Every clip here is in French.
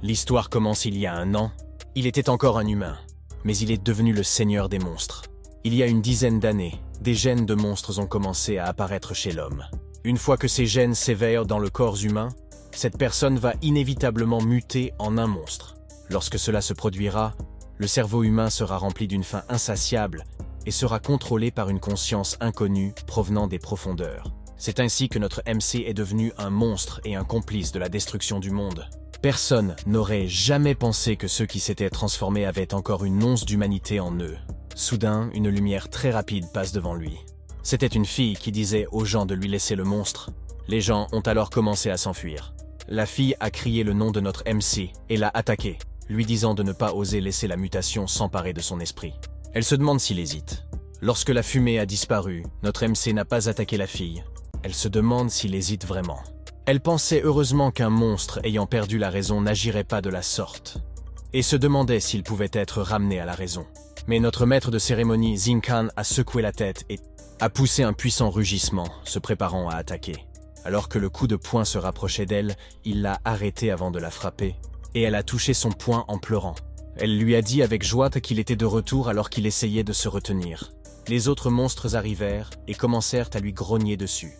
L'histoire commence il y a 1 an. Il était encore un humain, mais il est devenu le seigneur des monstres. Il y a une dizaine d'années, des gènes de monstres ont commencé à apparaître chez l'homme. Une fois que ces gènes s'éveillent dans le corps humain, cette personne va inévitablement muter en un monstre. Lorsque cela se produira, le cerveau humain sera rempli d'une faim insatiable et sera contrôlé par une conscience inconnue provenant des profondeurs. C'est ainsi que notre MC est devenu un monstre et un complice de la destruction du monde. Personne n'aurait jamais pensé que ceux qui s'étaient transformés avaient encore une once d'humanité en eux. Soudain, une lumière très rapide passe devant lui. C'était une fille qui disait aux gens de lui laisser le monstre. Les gens ont alors commencé à s'enfuir. La fille a crié le nom de notre MC et l'a attaqué, lui disant de ne pas oser laisser la mutation s'emparer de son esprit. Elle se demande s'il hésite. Lorsque la fumée a disparu, notre MC n'a pas attaqué la fille. Elle se demande s'il hésite vraiment. Elle pensait heureusement qu'un monstre ayant perdu la raison n'agirait pas de la sorte, et se demandait s'il pouvait être ramené à la raison. Mais notre maître de cérémonie, Zinkan, a secoué la tête et a poussé un puissant rugissement, se préparant à attaquer. Alors que le coup de poing se rapprochait d'elle, il l'a arrêtée avant de la frapper, et elle a touché son poing en pleurant. Elle lui a dit avec joie qu'il était de retour alors qu'il essayait de se retenir. Les autres monstres arrivèrent et commencèrent à lui grogner dessus.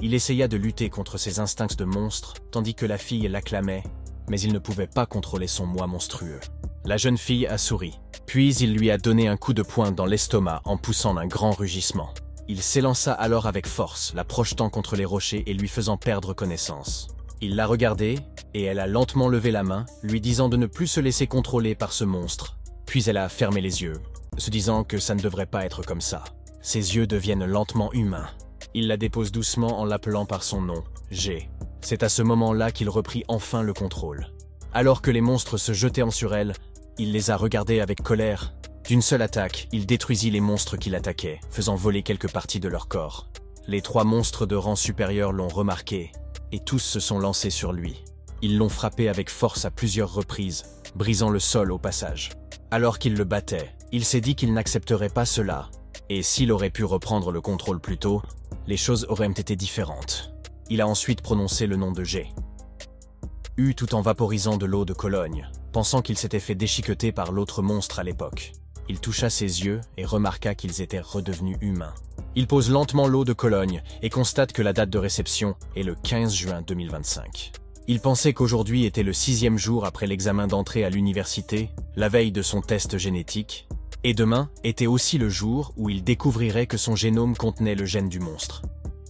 Il essaya de lutter contre ses instincts de monstre, tandis que la fille l'acclamait, mais il ne pouvait pas contrôler son moi monstrueux. La jeune fille a souri, puis il lui a donné un coup de poing dans l'estomac en poussant un grand rugissement. Il s'élança alors avec force, la projetant contre les rochers et lui faisant perdre connaissance. Il l'a regardée, et elle a lentement levé la main, lui disant de ne plus se laisser contrôler par ce monstre. Puis elle a fermé les yeux, se disant que ça ne devrait pas être comme ça. Ses yeux deviennent lentement humains. Il la dépose doucement en l'appelant par son nom, G. C'est à ce moment-là qu'il reprit enfin le contrôle. Alors que les monstres se jetaient sur elle, il les a regardés avec colère. D'une seule attaque, il détruisit les monstres qui l'attaquaient, faisant voler quelques parties de leur corps. Les 3 monstres de rang supérieur l'ont remarqué, et tous se sont lancés sur lui. Ils l'ont frappé avec force à plusieurs reprises, brisant le sol au passage. Alors qu'il le battait, il s'est dit qu'il n'accepterait pas cela, et s'il aurait pu reprendre le contrôle plus tôt, les choses auraient été différentes. Il a ensuite prononcé le nom de G. Tout en vaporisant de l'eau de Cologne, pensant qu'il s'était fait déchiqueter par l'autre monstre à l'époque. Il toucha ses yeux et remarqua qu'ils étaient redevenus humains. Il pose lentement l'eau de Cologne et constate que la date de réception est le 15 juin 2025. Il pensait qu'aujourd'hui était le 6e jour après l'examen d'entrée à l'université, la veille de son test génétique, et demain était aussi le jour où il découvrirait que son génome contenait le gène du monstre.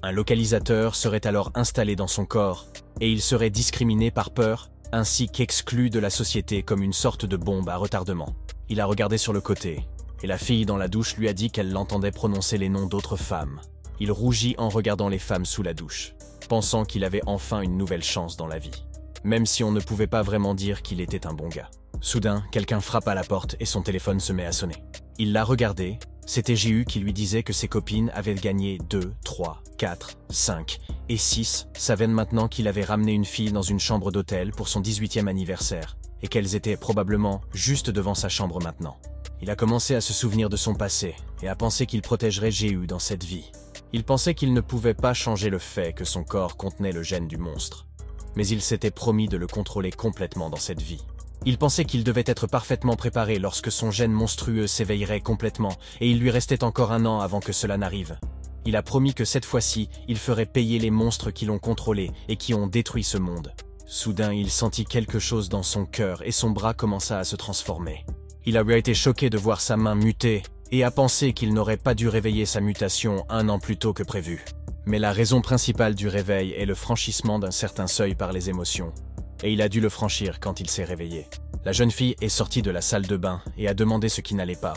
Un localisateur serait alors installé dans son corps, et il serait discriminé par peur, ainsi qu'exclu de la société comme une sorte de bombe à retardement. Il a regardé sur le côté, et la fille dans la douche lui a dit qu'elle l'entendait prononcer les noms d'autres femmes. Il rougit en regardant les femmes sous la douche, pensant qu'il avait enfin une nouvelle chance dans la vie, même si on ne pouvait pas vraiment dire qu'il était un bon gars. Soudain, quelqu'un frappe à la porte et son téléphone se met à sonner. Il l'a regardé, c'était J.U. qui lui disait que ses copines avaient gagné 2, 3, 4, 5 et 6, savait maintenant qu'il avait ramené une fille dans une chambre d'hôtel pour son 18e anniversaire, et qu'elles étaient probablement juste devant sa chambre maintenant. Il a commencé à se souvenir de son passé, et à penser qu'il protégerait J.U. dans cette vie. Il pensait qu'il ne pouvait pas changer le fait que son corps contenait le gène du monstre, mais il s'était promis de le contrôler complètement dans cette vie. Il pensait qu'il devait être parfaitement préparé lorsque son gène monstrueux s'éveillerait complètement, et il lui restait encore 1 an avant que cela n'arrive. Il a promis que cette fois-ci, il ferait payer les monstres qui l'ont contrôlé et qui ont détruit ce monde. Soudain, il sentit quelque chose dans son cœur et son bras commença à se transformer. Il a été choqué de voir sa main muter et a pensé qu'il n'aurait pas dû réveiller sa mutation 1 an plus tôt que prévu. Mais la raison principale du réveil est le franchissement d'un certain seuil par les émotions. Et il a dû le franchir quand il s'est réveillé. La jeune fille est sortie de la salle de bain et a demandé ce qui n'allait pas.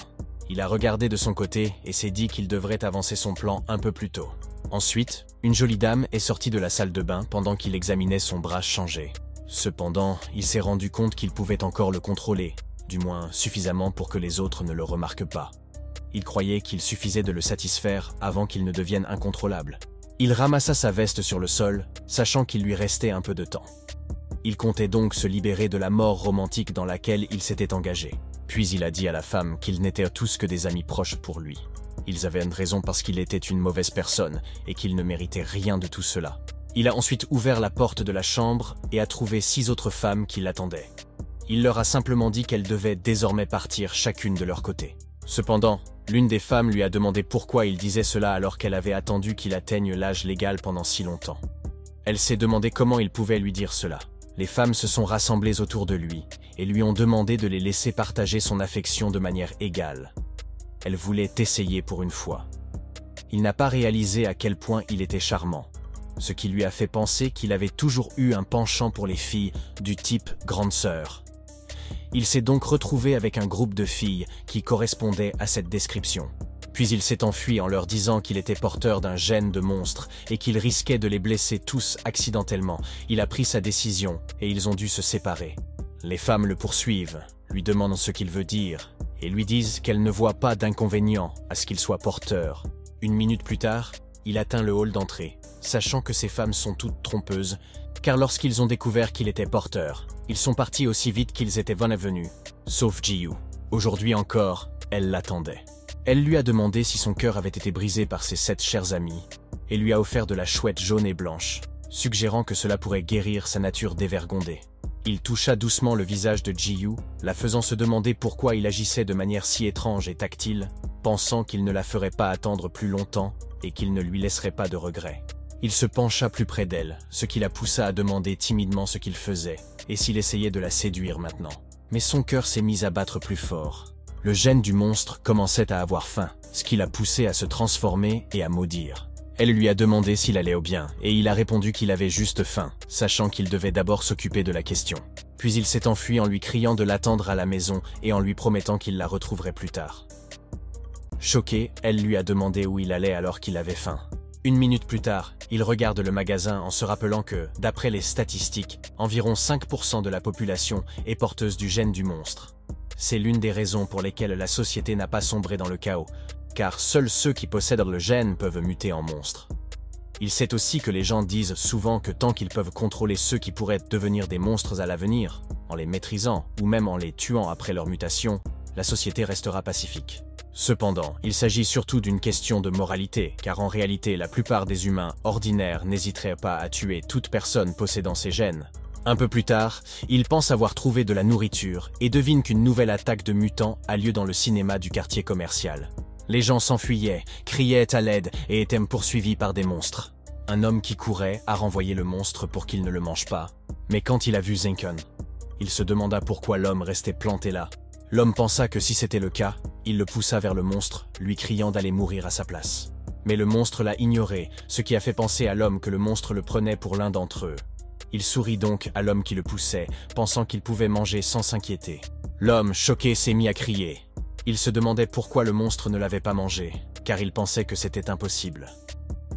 Il a regardé de son côté et s'est dit qu'il devrait avancer son plan un peu plus tôt. Ensuite, une jolie dame est sortie de la salle de bain pendant qu'il examinait son bras changé. Cependant, il s'est rendu compte qu'il pouvait encore le contrôler, du moins suffisamment pour que les autres ne le remarquent pas. Il croyait qu'il suffisait de le satisfaire avant qu'il ne devienne incontrôlable. Il ramassa sa veste sur le sol, sachant qu'il lui restait un peu de temps. Il comptait donc se libérer de la mort romantique dans laquelle il s'était engagé. Puis il a dit à la femme qu'ils n'étaient tous que des amis proches pour lui. Ils avaient une raison parce qu'il était une mauvaise personne et qu'il ne méritait rien de tout cela. Il a ensuite ouvert la porte de la chambre et a trouvé 6 autres femmes qui l'attendaient. Il leur a simplement dit qu'elles devaient désormais partir chacune de leur côté. Cependant, l'une des femmes lui a demandé pourquoi il disait cela alors qu'elle avait attendu qu'il atteigne l'âge légal pendant si longtemps. Elle s'est demandé comment il pouvait lui dire cela. Les femmes se sont rassemblées autour de lui et lui ont demandé de les laisser partager son affection de manière égale. Elle voulait essayer pour une fois. Il n'a pas réalisé à quel point il était charmant, ce qui lui a fait penser qu'il avait toujours eu un penchant pour les filles du type grande sœur. Il s'est donc retrouvé avec un groupe de filles qui correspondait à cette description. Puis il s'est enfui en leur disant qu'il était porteur d'un gène de monstre et qu'il risquait de les blesser tous accidentellement. Il a pris sa décision et ils ont dû se séparer. Les femmes le poursuivent, lui demandent ce qu'il veut dire et lui disent qu'elles ne voient pas d'inconvénient à ce qu'il soit porteur. Une minute plus tard, il atteint le hall d'entrée, sachant que ces femmes sont toutes trompeuses, car lorsqu'ils ont découvert qu'il était porteur, ils sont partis aussi vite qu'ils étaient venus, sauf Ji-Yu. Aujourd'hui encore, elle l'attendait. Elle lui a demandé si son cœur avait été brisé par ses 7 chers amis, et lui a offert de la chouette jaune et blanche, suggérant que cela pourrait guérir sa nature dévergondée. Il toucha doucement le visage de Ji-Yu, la faisant se demander pourquoi il agissait de manière si étrange et tactile, pensant qu'il ne la ferait pas attendre plus longtemps et qu'il ne lui laisserait pas de regrets. Il se pencha plus près d'elle, ce qui la poussa à demander timidement ce qu'il faisait, et s'il essayait de la séduire maintenant. Mais son cœur s'est mis à battre plus fort. Le gène du monstre commençait à avoir faim, ce qui l'a poussé à se transformer et à maudire. Elle lui a demandé s'il allait bien, et il a répondu qu'il avait juste faim, sachant qu'il devait d'abord s'occuper de la question. Puis il s'est enfui en lui criant de l'attendre à la maison et en lui promettant qu'il la retrouverait plus tard. Choquée, elle lui a demandé où il allait alors qu'il avait faim. Une minute plus tard, il regarde le magasin en se rappelant que, d'après les statistiques, environ 5% de la population est porteuse du gène du monstre. C'est l'une des raisons pour lesquelles la société n'a pas sombré dans le chaos, car seuls ceux qui possèdent le gène peuvent muter en monstres. Il sait aussi que les gens disent souvent que tant qu'ils peuvent contrôler ceux qui pourraient devenir des monstres à l'avenir, en les maîtrisant ou même en les tuant après leur mutation, la société restera pacifique. Cependant, il s'agit surtout d'une question de moralité, car en réalité, la plupart des humains ordinaires n'hésiteraient pas à tuer toute personne possédant ces gènes. Un peu plus tard, il pense avoir trouvé de la nourriture et devine qu'une nouvelle attaque de mutants a lieu dans le cinéma du quartier commercial. Les gens s'enfuyaient, criaient à l'aide et étaient poursuivis par des monstres. Un homme qui courait a renvoyé le monstre pour qu'il ne le mange pas. Mais quand il a vu Zinken, il se demanda pourquoi l'homme restait planté là. L'homme pensa que si c'était le cas, il le poussa vers le monstre, lui criant d'aller mourir à sa place. Mais le monstre l'a ignoré, ce qui a fait penser à l'homme que le monstre le prenait pour l'un d'entre eux. Il sourit donc à l'homme qui le poussait, pensant qu'il pouvait manger sans s'inquiéter. L'homme, choqué, s'est mis à crier. Il se demandait pourquoi le monstre ne l'avait pas mangé, car il pensait que c'était impossible.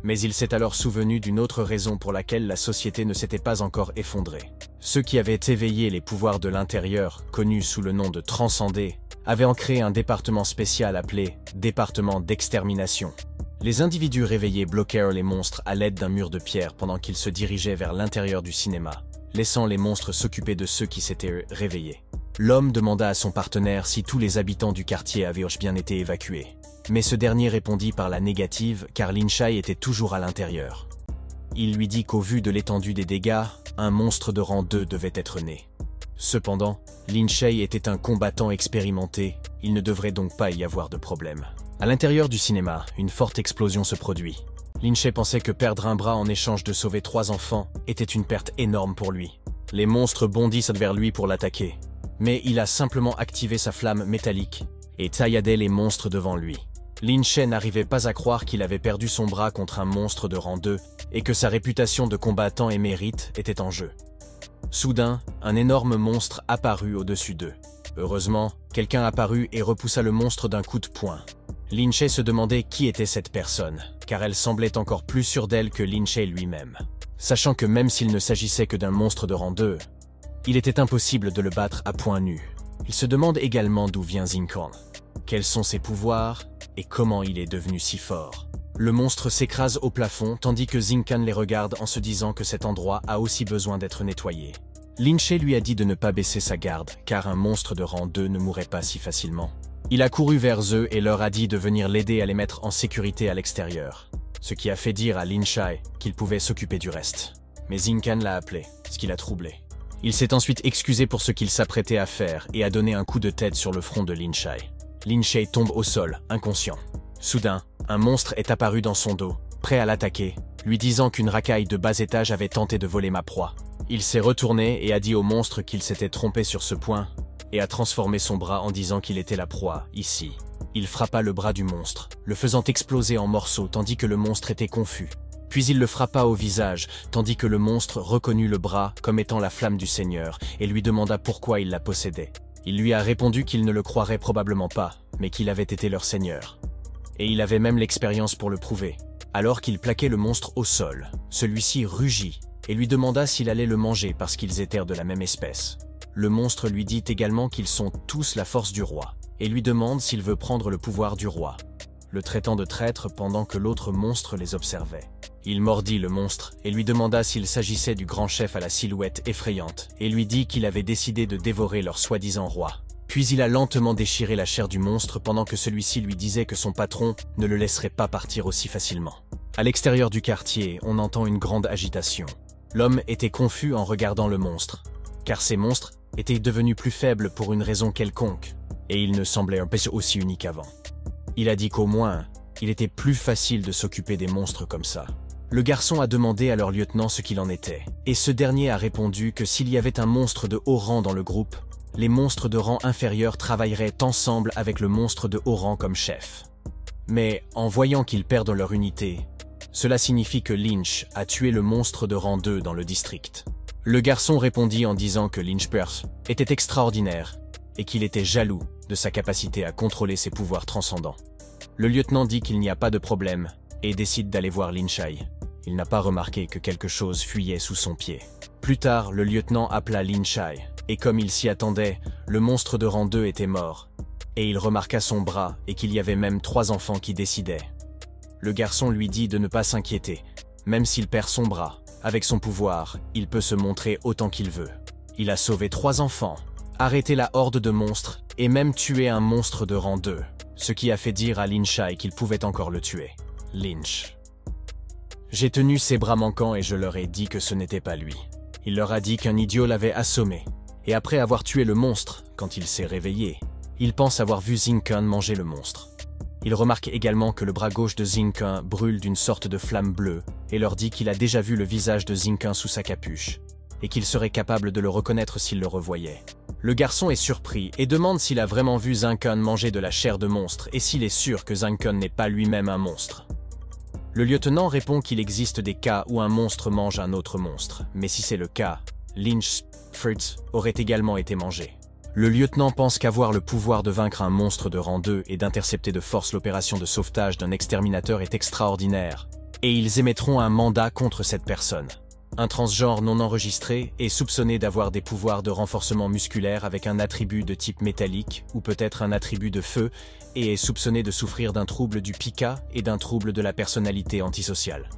Mais il s'est alors souvenu d'une autre raison pour laquelle la société ne s'était pas encore effondrée. Ceux qui avaient éveillé les pouvoirs de l'intérieur, connus sous le nom de transcendés, avaient en créé un département spécial appelé « département d'extermination ». Les individus réveillés bloquèrent les monstres à l'aide d'un mur de pierre pendant qu'ils se dirigeaient vers l'intérieur du cinéma, laissant les monstres s'occuper de ceux qui s'étaient réveillés. L'homme demanda à son partenaire si tous les habitants du quartier avaient bien été évacués. Mais ce dernier répondit par la négative car Lin Shae était toujours à l'intérieur. Il lui dit qu'au vu de l'étendue des dégâts, un monstre de rang 2 devait être né. Cependant, Lin Shae était un combattant expérimenté, il ne devrait donc pas y avoir de problème. À l'intérieur du cinéma, une forte explosion se produit. Lin Shae pensait que perdre un bras en échange de sauver 3 enfants était une perte énorme pour lui. Les monstres bondissent vers lui pour l'attaquer. Mais il a simplement activé sa flamme métallique et tailladait les monstres devant lui. Lin Shae n'arrivait pas à croire qu'il avait perdu son bras contre un monstre de rang 2 et que sa réputation de combattant émérite était en jeu. Soudain, un énorme monstre apparut au-dessus d'eux. Heureusement, quelqu'un apparut et repoussa le monstre d'un coup de poing. Lin Shae se demandait qui était cette personne, car elle semblait encore plus sûre d'elle que Lin Shae lui-même. Sachant que même s'il ne s'agissait que d'un monstre de rang 2, il était impossible de le battre à poing nu. Il se demande également d'où vient Zinken, quels sont ses pouvoirs et comment il est devenu si fort. Le monstre s'écrase au plafond tandis que Zinken les regarde en se disant que cet endroit a aussi besoin d'être nettoyé. Lin Shae lui a dit de ne pas baisser sa garde car un monstre de rang 2 ne mourrait pas si facilement. Il a couru vers eux et leur a dit de venir l'aider à les mettre en sécurité à l'extérieur, ce qui a fait dire à Lin Shae qu'il pouvait s'occuper du reste. Mais Zinken l'a appelé, ce qui l'a troublé. Il s'est ensuite excusé pour ce qu'il s'apprêtait à faire et a donné un coup de tête sur le front de Lin Shae. Lin Shae tombe au sol, inconscient. Soudain, un monstre est apparu dans son dos, prêt à l'attaquer, lui disant qu'une racaille de bas étage avait tenté de voler ma proie. Il s'est retourné et a dit au monstre qu'il s'était trompé sur ce point, et a transformé son bras en disant qu'il était la proie, ici. Il frappa le bras du monstre, le faisant exploser en morceaux tandis que le monstre était confus. Puis il le frappa au visage, tandis que le monstre reconnut le bras comme étant la flamme du Seigneur, et lui demanda pourquoi il la possédait. Il lui a répondu qu'il ne le croirait probablement pas, mais qu'il avait été leur Seigneur. Et il avait même l'expérience pour le prouver. Alors qu'il plaquait le monstre au sol, celui-ci rugit, et lui demanda s'il allait le manger parce qu'ils étaient de la même espèce. Le monstre lui dit également qu'ils sont tous la force du roi, et lui demande s'il veut prendre le pouvoir du roi, le traitant de traître pendant que l'autre monstre les observait. Il mordit le monstre et lui demanda s'il s'agissait du grand chef à la silhouette effrayante, et lui dit qu'il avait décidé de dévorer leur soi-disant roi. Puis il a lentement déchiré la chair du monstre pendant que celui-ci lui disait que son patron ne le laisserait pas partir aussi facilement. À l'extérieur du quartier, on entend une grande agitation. L'homme était confus en regardant le monstre, car ces monstres étaient devenus plus faibles pour une raison quelconque, et il ne semblait pas aussi unique avant. Il a dit qu'au moins, il était plus facile de s'occuper des monstres comme ça. Le garçon a demandé à leur lieutenant ce qu'il en était, et ce dernier a répondu que s'il y avait un monstre de haut rang dans le groupe, les monstres de rang inférieur travailleraient ensemble avec le monstre de haut rang comme chef. Mais en voyant qu'ils perdent leur unité, cela signifie que Lynch a tué le monstre de rang 2 dans le district. Le garçon répondit en disant que Lynchburst était extraordinaire et qu'il était jaloux de sa capacité à contrôler ses pouvoirs transcendants. Le lieutenant dit qu'il n'y a pas de problème et décide d'aller voir Lin Shae. Il n'a pas remarqué que quelque chose fuyait sous son pied. Plus tard, le lieutenant appela Lin Shae, et comme il s'y attendait, le monstre de rang 2 était mort, et il remarqua son bras et qu'il y avait même 3 enfants qui décidaient. Le garçon lui dit de ne pas s'inquiéter, même s'il perd son bras. Avec son pouvoir, il peut se montrer autant qu'il veut. Il a sauvé 3 enfants, arrêté la horde de monstres et même tué un monstre de rang 2, ce qui a fait dire à Lin Shae qu'il pouvait encore le tuer. Lynch. J'ai tenu ses bras manquants et je leur ai dit que ce n'était pas lui. Il leur a dit qu'un idiot l'avait assommé, et après avoir tué le monstre, quand il s'est réveillé, il pense avoir vu Zinkan manger le monstre. Il remarque également que le bras gauche de Zinkan brûle d'une sorte de flamme bleue, et leur dit qu'il a déjà vu le visage de Zinkan sous sa capuche, et qu'il serait capable de le reconnaître s'il le revoyait. Le garçon est surpris et demande s'il a vraiment vu Zinkan manger de la chair de monstre et s'il est sûr que Zinkan n'est pas lui-même un monstre. Le lieutenant répond qu'il existe des cas où un monstre mange un autre monstre, mais si c'est le cas, Lynch Fritz aurait également été mangé. Le lieutenant pense qu'avoir le pouvoir de vaincre un monstre de rang 2 et d'intercepter de force l'opération de sauvetage d'un exterminateur est extraordinaire, et ils émettront un mandat contre cette personne. Un transgenre non enregistré est soupçonné d'avoir des pouvoirs de renforcement musculaire avec un attribut de type métallique ou peut-être un attribut de feu et est soupçonné de souffrir d'un trouble du pica et d'un trouble de la personnalité antisociale.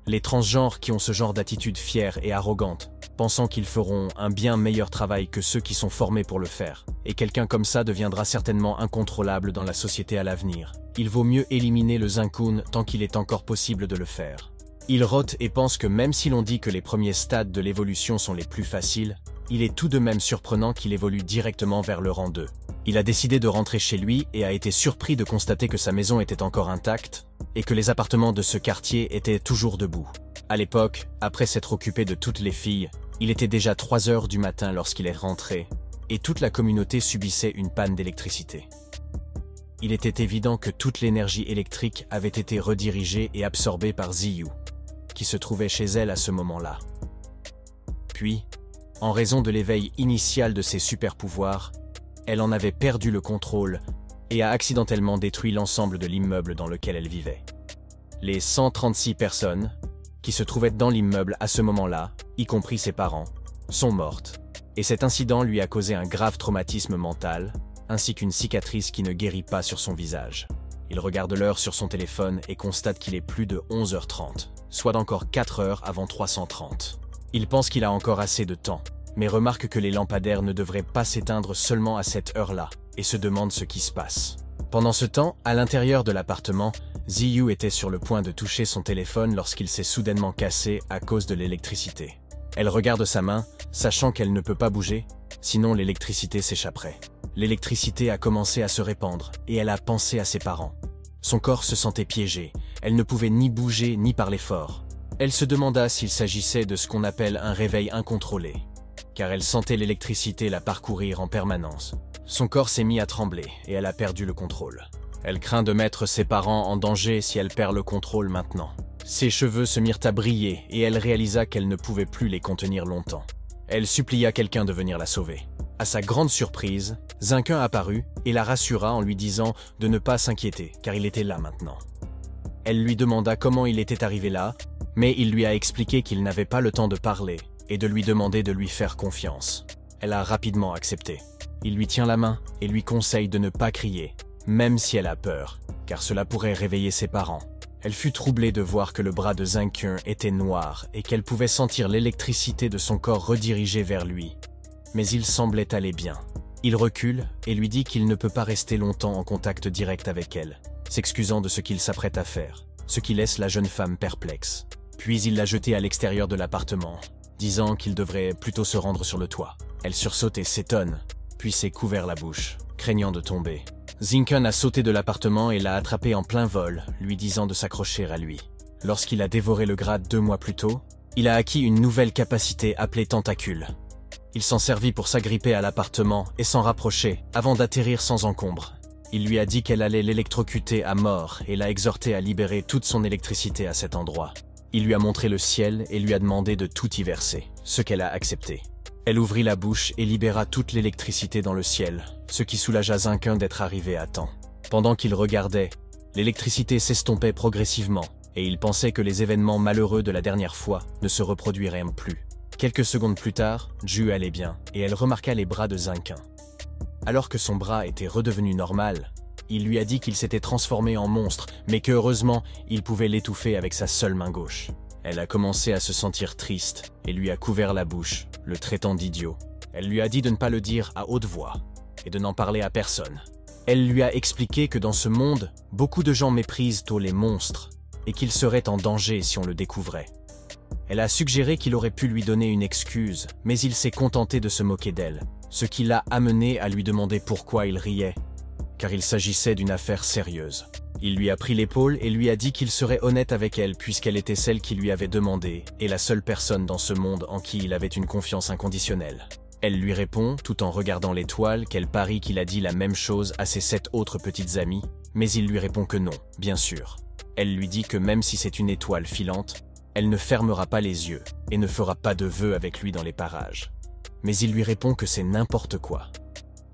Les transgenres qui ont ce genre d'attitude fière et arrogante, pensant qu'ils feront un bien meilleur travail que ceux qui sont formés pour le faire, et quelqu'un comme ça deviendra certainement incontrôlable dans la société à l'avenir. Il vaut mieux éliminer le Zinkun tant qu'il est encore possible de le faire. Il rote et pense que même si l'on dit que les premiers stades de l'évolution sont les plus faciles, il est tout de même surprenant qu'il évolue directement vers le rang 2. Il a décidé de rentrer chez lui et a été surpris de constater que sa maison était encore intacte et que les appartements de ce quartier étaient toujours debout. À l'époque, après s'être occupé de toutes les filles, il était déjà 3 heures du matin lorsqu'il est rentré et toute la communauté subissait une panne d'électricité. Il était évident que toute l'énergie électrique avait été redirigée et absorbée par Ziyu, qui se trouvait chez elle à ce moment-là. Puis, en raison de l'éveil initial de ses super-pouvoirs, elle en avait perdu le contrôle et a accidentellement détruit l'ensemble de l'immeuble dans lequel elle vivait. Les 136 personnes qui se trouvaient dans l'immeuble à ce moment-là, y compris ses parents, sont mortes, et cet incident lui a causé un grave traumatisme mental, ainsi qu'une cicatrice qui ne guérit pas sur son visage. Il regarde l'heure sur son téléphone et constate qu'il est plus de 11h30, soit d'encore 4 heures avant 330. Il pense qu'il a encore assez de temps, mais remarque que les lampadaires ne devraient pas s'éteindre seulement à cette heure-là, et se demande ce qui se passe. Pendant ce temps, à l'intérieur de l'appartement, Ziyu était sur le point de toucher son téléphone lorsqu'il s'est soudainement cassé à cause de l'électricité. Elle regarde sa main, sachant qu'elle ne peut pas bouger, sinon l'électricité s'échapperait. L'électricité a commencé à se répandre, et elle a pensé à ses parents. Son corps se sentait piégé, elle ne pouvait ni bouger ni parler fort. Elle se demanda s'il s'agissait de ce qu'on appelle un réveil incontrôlé, car elle sentait l'électricité la parcourir en permanence. Son corps s'est mis à trembler, et elle a perdu le contrôle. Elle craint de mettre ses parents en danger si elle perd le contrôle maintenant. Ses cheveux se mirent à briller, et elle réalisa qu'elle ne pouvait plus les contenir longtemps. Elle supplia quelqu'un de venir la sauver. À sa grande surprise, Zinken apparut et la rassura en lui disant de ne pas s'inquiéter, car il était là maintenant. Elle lui demanda comment il était arrivé là, mais il lui a expliqué qu'il n'avait pas le temps de parler et de lui demander de lui faire confiance. Elle a rapidement accepté. Il lui tient la main et lui conseille de ne pas crier, même si elle a peur, car cela pourrait réveiller ses parents. Elle fut troublée de voir que le bras de Zinken était noir et qu'elle pouvait sentir l'électricité de son corps redirigée vers lui. Mais il semblait aller bien. Il recule et lui dit qu'il ne peut pas rester longtemps en contact direct avec elle, s'excusant de ce qu'il s'apprête à faire, ce qui laisse la jeune femme perplexe. Puis il l'a jetée à l'extérieur de l'appartement, disant qu'il devrait plutôt se rendre sur le toit. Elle sursaute et s'étonne, puis s'est couvert la bouche, craignant de tomber. Zinken a sauté de l'appartement et l'a attrapé en plein vol, lui disant de s'accrocher à lui. Lorsqu'il a dévoré le grade 2 mois plus tôt, il a acquis une nouvelle capacité appelée tentacule. Il s'en servit pour s'agripper à l'appartement et s'en rapprocher, avant d'atterrir sans encombre. Il lui a dit qu'elle allait l'électrocuter à mort et l'a exhorté à libérer toute son électricité à cet endroit. Il lui a montré le ciel et lui a demandé de tout y verser, ce qu'elle a accepté. Elle ouvrit la bouche et libéra toute l'électricité dans le ciel, ce qui soulagea Zinken d'être arrivé à temps. Pendant qu'il regardait, l'électricité s'estompait progressivement, et il pensait que les événements malheureux de la dernière fois ne se reproduiraient plus. Quelques secondes plus tard, Ju allait bien, et elle remarqua les bras de Zinken. Alors que son bras était redevenu normal, il lui a dit qu'il s'était transformé en monstre, mais que heureusement, il pouvait l'étouffer avec sa seule main gauche. Elle a commencé à se sentir triste, et lui a couvert la bouche, le traitant d'idiot. Elle lui a dit de ne pas le dire à haute voix, et de n'en parler à personne. Elle lui a expliqué que dans ce monde, beaucoup de gens méprisent tôt les monstres, et qu'il serait en danger si on le découvrait. Elle a suggéré qu'il aurait pu lui donner une excuse, mais il s'est contenté de se moquer d'elle, ce qui l'a amené à lui demander pourquoi il riait, car il s'agissait d'une affaire sérieuse. Il lui a pris l'épaule et lui a dit qu'il serait honnête avec elle puisqu'elle était celle qui lui avait demandé et la seule personne dans ce monde en qui il avait une confiance inconditionnelle. Elle lui répond, tout en regardant l'étoile, qu'elle parie qu'il a dit la même chose à ses 7 autres petites amies, mais il lui répond que non, bien sûr. Elle lui dit que même si c'est une étoile filante, elle ne fermera pas les yeux et ne fera pas de vœux avec lui dans les parages. Mais il lui répond que c'est n'importe quoi.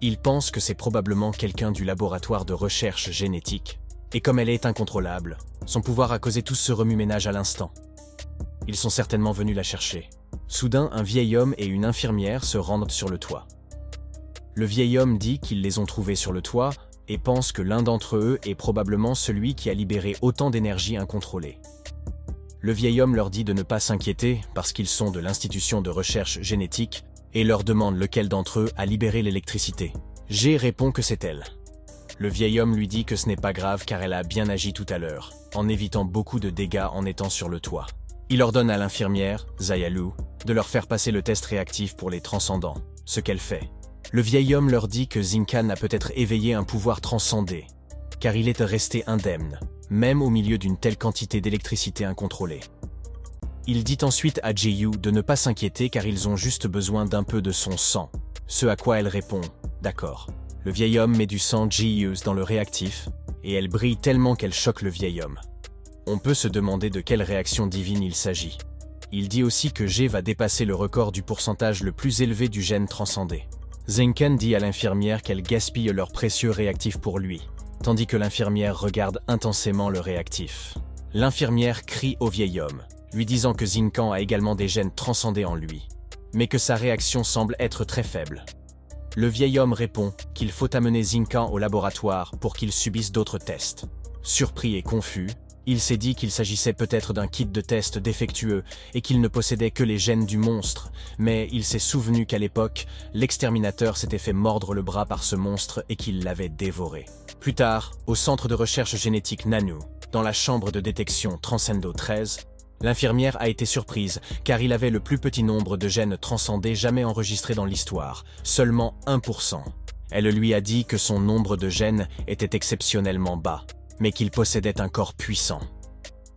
Il pense que c'est probablement quelqu'un du laboratoire de recherche génétique, et comme elle est incontrôlable, son pouvoir a causé tout ce remue-ménage à l'instant. Ils sont certainement venus la chercher. Soudain, un vieil homme et une infirmière se rendent sur le toit. Le vieil homme dit qu'ils les ont trouvés sur le toit et pense que l'un d'entre eux est probablement celui qui a libéré autant d'énergie incontrôlée. Le vieil homme leur dit de ne pas s'inquiéter parce qu'ils sont de l'institution de recherche génétique et leur demande lequel d'entre eux a libéré l'électricité. G répond que c'est elle. Le vieil homme lui dit que ce n'est pas grave car elle a bien agi tout à l'heure, en évitant beaucoup de dégâts en étant sur le toit. Il ordonne à l'infirmière, Zayalu, de leur faire passer le test réactif pour les transcendants, ce qu'elle fait. Le vieil homme leur dit que Zinken a peut-être éveillé un pouvoir transcendé, car il est resté indemne, même au milieu d'une telle quantité d'électricité incontrôlée. Il dit ensuite à Jiyu de ne pas s'inquiéter car ils ont juste besoin d'un peu de son sang, ce à quoi elle répond « D'accord ». Le vieil homme met du sang Jiyu dans le réactif, et elle brille tellement qu'elle choque le vieil homme. On peut se demander de quelle réaction divine il s'agit. Il dit aussi que G va dépasser le record du pourcentage le plus élevé du gène transcendé. Zinken dit à l'infirmière qu'elle gaspille leur précieux réactif pour lui, tandis que l'infirmière regarde intensément le réactif. L'infirmière crie au vieil homme, lui disant que Zinken a également des gènes transcendés en lui, mais que sa réaction semble être très faible. Le vieil homme répond qu'il faut amener Zinken au laboratoire pour qu'il subisse d'autres tests. Surpris et confus, il s'est dit qu'il s'agissait peut-être d'un kit de test défectueux et qu'il ne possédait que les gènes du monstre, mais il s'est souvenu qu'à l'époque, l'exterminateur s'était fait mordre le bras par ce monstre et qu'il l'avait dévoré. Plus tard, au centre de recherche génétique Nanu, dans la chambre de détection Transcendo 13, L'infirmière a été surprise, car il avait le plus petit nombre de gènes transcendés jamais enregistrés dans l'histoire, seulement 1%. Elle lui a dit que son nombre de gènes était exceptionnellement bas, mais qu'il possédait un corps puissant.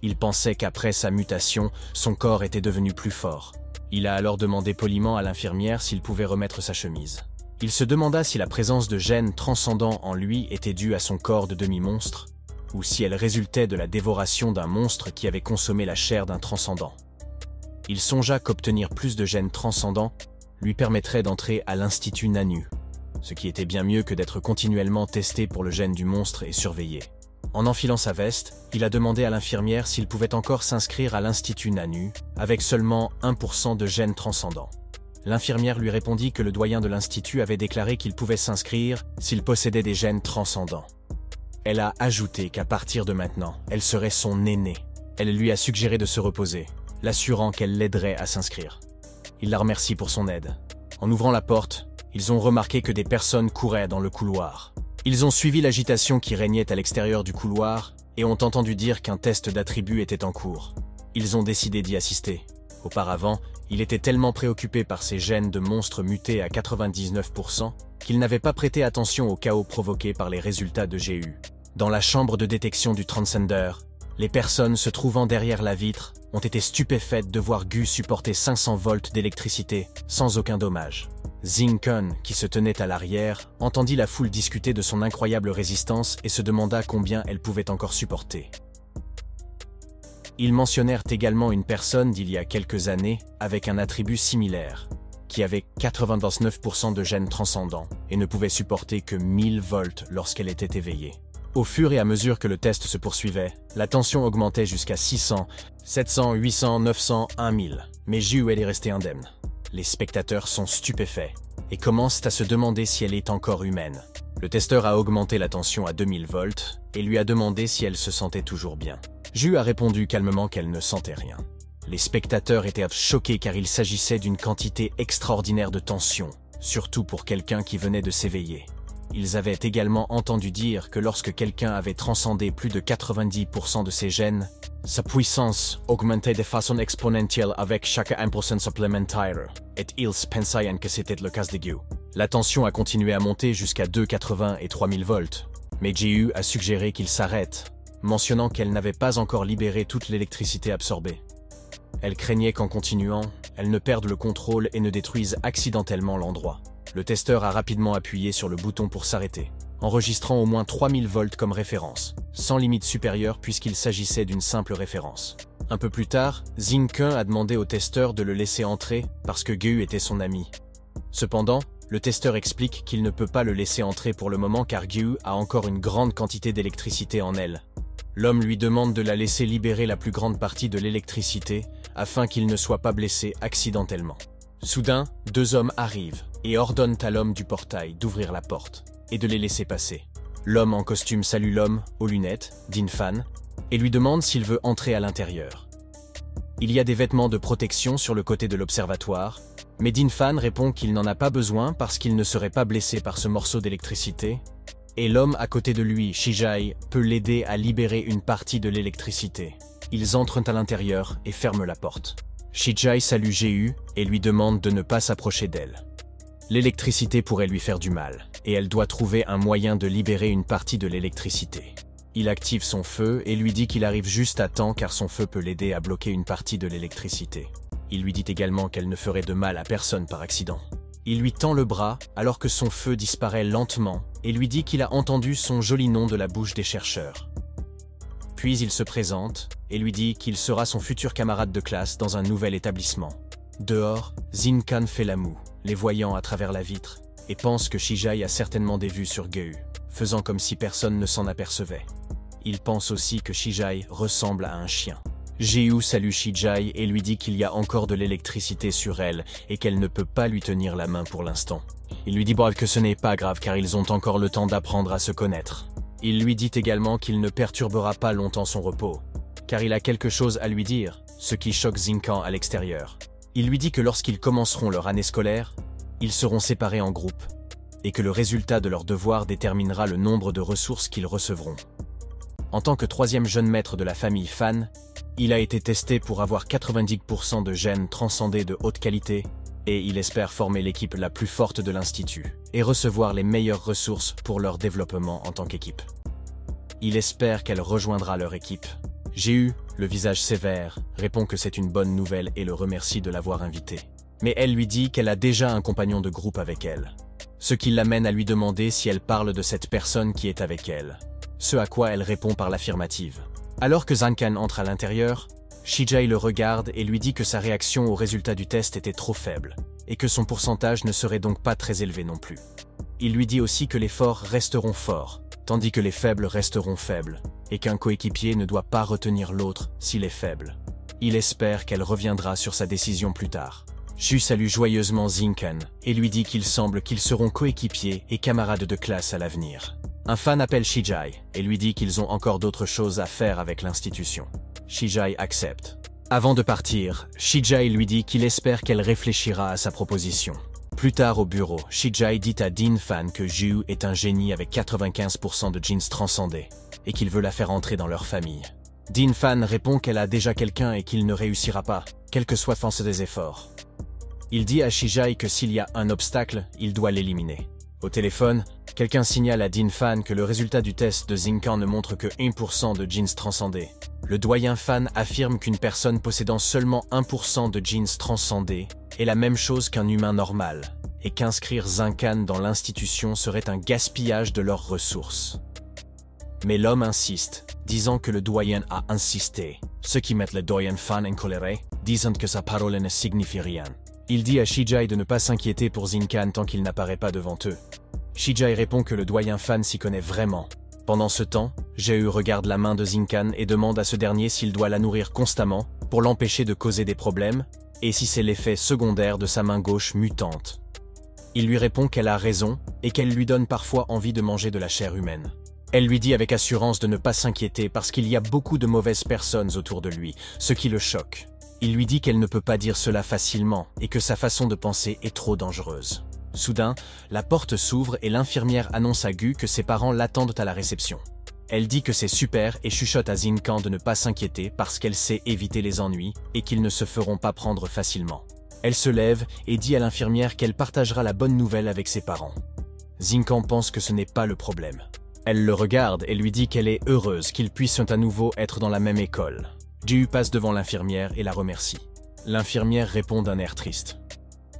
Il pensait qu'après sa mutation, son corps était devenu plus fort. Il a alors demandé poliment à l'infirmière s'il pouvait remettre sa chemise. Il se demanda si la présence de gènes transcendants en lui était due à son corps de demi-monstre, ou si elle résultait de la dévoration d'un monstre qui avait consommé la chair d'un transcendant. Il songea qu'obtenir plus de gènes transcendants lui permettrait d'entrer à l'Institut Nanu, ce qui était bien mieux que d'être continuellement testé pour le gène du monstre et surveillé. En enfilant sa veste, il a demandé à l'infirmière s'il pouvait encore s'inscrire à l'Institut Nanu, avec seulement 1% de gènes transcendants. L'infirmière lui répondit que le doyen de l'Institut avait déclaré qu'il pouvait s'inscrire s'il possédait des gènes transcendants. Elle a ajouté qu'à partir de maintenant, elle serait son aînée. Elle lui a suggéré de se reposer, l'assurant qu'elle l'aiderait à s'inscrire. Il la remercie pour son aide. En ouvrant la porte, ils ont remarqué que des personnes couraient dans le couloir. Ils ont suivi l'agitation qui régnait à l'extérieur du couloir et ont entendu dire qu'un test d'attributs était en cours. Ils ont décidé d'y assister. Auparavant, il était tellement préoccupé par ses gènes de monstres mutés à 99% qu'il n'avait pas prêté attention au chaos provoqué par les résultats de GU. Dans la chambre de détection du Transcender, les personnes se trouvant derrière la vitre ont été stupéfaites de voir Gu supporter 500 volts d'électricité sans aucun dommage. Zinken, qui se tenait à l'arrière, entendit la foule discuter de son incroyable résistance et se demanda combien elle pouvait encore supporter. Ils mentionnèrent également une personne d'il y a quelques années avec un attribut similaire, qui avait 99% de gènes transcendants et ne pouvait supporter que 1000 volts lorsqu'elle était éveillée. Au fur et à mesure que le test se poursuivait, la tension augmentait jusqu'à 600, 700, 800, 900, 1000, mais Ju est restée indemne. Les spectateurs sont stupéfaits et commencent à se demander si elle est encore humaine. Le testeur a augmenté la tension à 2000 volts et lui a demandé si elle se sentait toujours bien. Ju a répondu calmement qu'elle ne sentait rien. Les spectateurs étaient choqués car il s'agissait d'une quantité extraordinaire de tension, surtout pour quelqu'un qui venait de s'éveiller. Ils avaient également entendu dire que lorsque quelqu'un avait transcendé plus de 90% de ses gènes, sa puissance augmentait de façon exponentielle avec chaque 1% supplémentaire, et ils pensaient que c'était le cas de Gu. La tension a continué à monter jusqu'à 280 et 3000 volts, mais Gu a suggéré qu'il s'arrête, mentionnant qu'elle n'avait pas encore libéré toute l'électricité absorbée. Elle craignait qu'en continuant, elle ne perde le contrôle et ne détruise accidentellement l'endroit. Le testeur a rapidement appuyé sur le bouton pour s'arrêter, enregistrant au moins 3000 volts comme référence, sans limite supérieure puisqu'il s'agissait d'une simple référence. Un peu plus tard, Zinken a demandé au testeur de le laisser entrer parce que Gu était son ami. Cependant, le testeur explique qu'il ne peut pas le laisser entrer pour le moment car Gu a encore une grande quantité d'électricité en elle. L'homme lui demande de la laisser libérer la plus grande partie de l'électricité afin qu'il ne soit pas blessé accidentellement. Soudain, deux hommes arrivent et ordonnent à l'homme du portail d'ouvrir la porte et de les laisser passer. L'homme en costume salue l'homme aux lunettes, Dinfan, et lui demande s'il veut entrer à l'intérieur. Il y a des vêtements de protection sur le côté de l'observatoire, mais Dinfan répond qu'il n'en a pas besoin parce qu'il ne serait pas blessé par ce morceau d'électricité, et l'homme à côté de lui, Shijai, peut l'aider à libérer une partie de l'électricité. Ils entrent à l'intérieur et ferment la porte. Shijai salue Gu et lui demande de ne pas s'approcher d'elle. L'électricité pourrait lui faire du mal, et elle doit trouver un moyen de libérer une partie de l'électricité. Il active son feu et lui dit qu'il arrive juste à temps car son feu peut l'aider à bloquer une partie de l'électricité. Il lui dit également qu'elle ne ferait de mal à personne par accident. Il lui tend le bras alors que son feu disparaît lentement et lui dit qu'il a entendu son joli nom de la bouche des chercheurs. Puis il se présente et lui dit qu'il sera son futur camarade de classe dans un nouvel établissement. Dehors, Zinken fait la moue, les voyant à travers la vitre, et pense que Shijai a certainement des vues sur Gu, faisant comme si personne ne s'en apercevait. Il pense aussi que Shijai ressemble à un chien. Gu salue Shijai et lui dit qu'il y a encore de l'électricité sur elle et qu'elle ne peut pas lui tenir la main pour l'instant. Il lui dit bref que ce n'est pas grave car ils ont encore le temps d'apprendre à se connaître. Il lui dit également qu'il ne perturbera pas longtemps son repos, car il a quelque chose à lui dire, ce qui choque Zinken à l'extérieur. Il lui dit que lorsqu'ils commenceront leur année scolaire, ils seront séparés en groupes, et que le résultat de leur devoir déterminera le nombre de ressources qu'ils recevront. En tant que troisième jeune maître de la famille Fan, Il a été testé pour avoir 90% de gènes transcendés de haute qualité et il espère former l'équipe la plus forte de l'Institut et recevoir les meilleures ressources pour leur développement en tant qu'équipe. Il espère qu'elle rejoindra leur équipe. J'ai le visage sévère, répond que c'est une bonne nouvelle et le remercie de l'avoir invité. Mais elle lui dit qu'elle a déjà un compagnon de groupe avec elle. Ce qui l'amène à lui demander si elle parle de cette personne qui est avec elle. Ce à quoi elle répond par l'affirmative. Alors que Zancan entre à l'intérieur, Shijai le regarde et lui dit que sa réaction au résultat du test était trop faible, et que son pourcentage ne serait donc pas très élevé non plus. Il lui dit aussi que les forts resteront forts, tandis que les faibles resteront faibles, et qu'un coéquipier ne doit pas retenir l'autre s'il est faible. Il espère qu'elle reviendra sur sa décision plus tard. Shu salue joyeusement Zincan et lui dit qu'il semble qu'ils seront coéquipiers et camarades de classe à l'avenir. Un fan appelle Shijai et lui dit qu'ils ont encore d'autres choses à faire avec l'institution. Shijai accepte. Avant de partir, Shijai lui dit qu'il espère qu'elle réfléchira à sa proposition. Plus tard au bureau, Shijai dit à Dean Fan que Ju est un génie avec 95% de genes transcendés et qu'il veut la faire entrer dans leur famille. Dean Fan répond qu'elle a déjà quelqu'un et qu'il ne réussira pas, quelle que soit force des efforts. Il dit à Shijai que s'il y a un obstacle, il doit l'éliminer. Au téléphone, quelqu'un signale à Dean Fan que le résultat du test de Zincan ne montre que 1% de genes transcendés. Le doyen Fan affirme qu'une personne possédant seulement 1% de genes transcendés est la même chose qu'un humain normal, et qu'inscrire Zincan dans l'institution serait un gaspillage de leurs ressources. Mais l'homme insiste, disant que le doyen a insisté, ce qui met le doyen Fan en colère, disant que sa parole ne signifie rien. Il dit à Shijai de ne pas s'inquiéter pour Zincan tant qu'il n'apparaît pas devant eux. Shijai répond que le doyen Fan s'y connaît vraiment. Pendant ce temps, Jeu regarde la main de Zincan et demande à ce dernier s'il doit la nourrir constamment pour l'empêcher de causer des problèmes, et si c'est l'effet secondaire de sa main gauche mutante. Il lui répond qu'elle a raison et qu'elle lui donne parfois envie de manger de la chair humaine. Elle lui dit avec assurance de ne pas s'inquiéter parce qu'il y a beaucoup de mauvaises personnes autour de lui, ce qui le choque. Il lui dit qu'elle ne peut pas dire cela facilement et que sa façon de penser est trop dangereuse. Soudain, la porte s'ouvre et l'infirmière annonce à Gu que ses parents l'attendent à la réception. Elle dit que c'est super et chuchote à Zincan de ne pas s'inquiéter parce qu'elle sait éviter les ennuis et qu'ils ne se feront pas prendre facilement. Elle se lève et dit à l'infirmière qu'elle partagera la bonne nouvelle avec ses parents. Zincan pense que ce n'est pas le problème. Elle le regarde et lui dit qu'elle est heureuse qu'ils puissent à nouveau être dans la même école. Ju passe devant l'infirmière et la remercie. L'infirmière répond d'un air triste.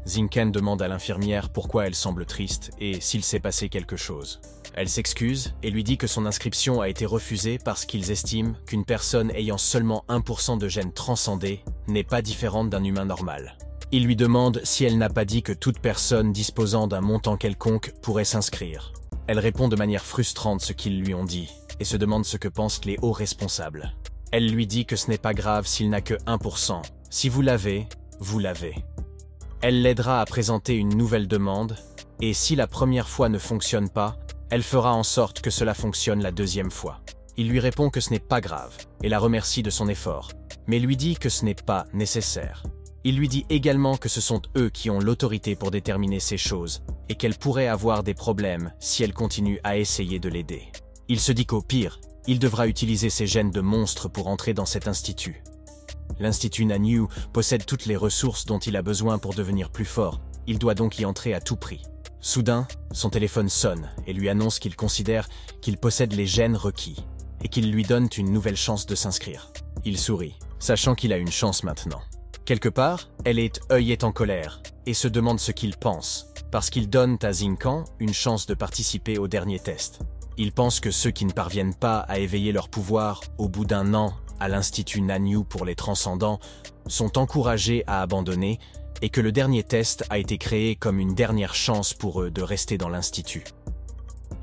Zincan demande à l'infirmière pourquoi elle semble triste et s'il s'est passé quelque chose. Elle s'excuse et lui dit que son inscription a été refusée parce qu'ils estiment qu'une personne ayant seulement 1% de gènes transcendés n'est pas différente d'un humain normal. Il lui demande si elle n'a pas dit que toute personne disposant d'un montant quelconque pourrait s'inscrire. Elle répond de manière frustrante ce qu'ils lui ont dit et se demande ce que pensent les hauts responsables. Elle lui dit que ce n'est pas grave s'il n'a que 1%. Si vous l'avez, vous l'avez. Elle l'aidera à présenter une nouvelle demande, et si la première fois ne fonctionne pas, elle fera en sorte que cela fonctionne la deuxième fois. Il lui répond que ce n'est pas grave, et la remercie de son effort, mais lui dit que ce n'est pas nécessaire. Il lui dit également que ce sont eux qui ont l'autorité pour déterminer ces choses, et qu'elle pourrait avoir des problèmes si elle continue à essayer de l'aider. Il se dit qu'au pire, il devra utiliser ses gènes de monstre pour entrer dans cet institut. L'Institut Nanyu possède toutes les ressources dont il a besoin pour devenir plus fort, il doit donc y entrer à tout prix. Soudain, son téléphone sonne et lui annonce qu'il considère qu'il possède les gènes requis, et qu'il lui donne une nouvelle chance de s'inscrire. Il sourit, sachant qu'il a une chance maintenant. Quelque part, elle est œillette en colère, et se demande ce qu'il pense, parce qu'il donne à Zincan une chance de participer au dernier test. Il pense que ceux qui ne parviennent pas à éveiller leur pouvoir au bout d'un an à l'Institut Nanyu pour les transcendants sont encouragés à abandonner et que le dernier test a été créé comme une dernière chance pour eux de rester dans l'Institut.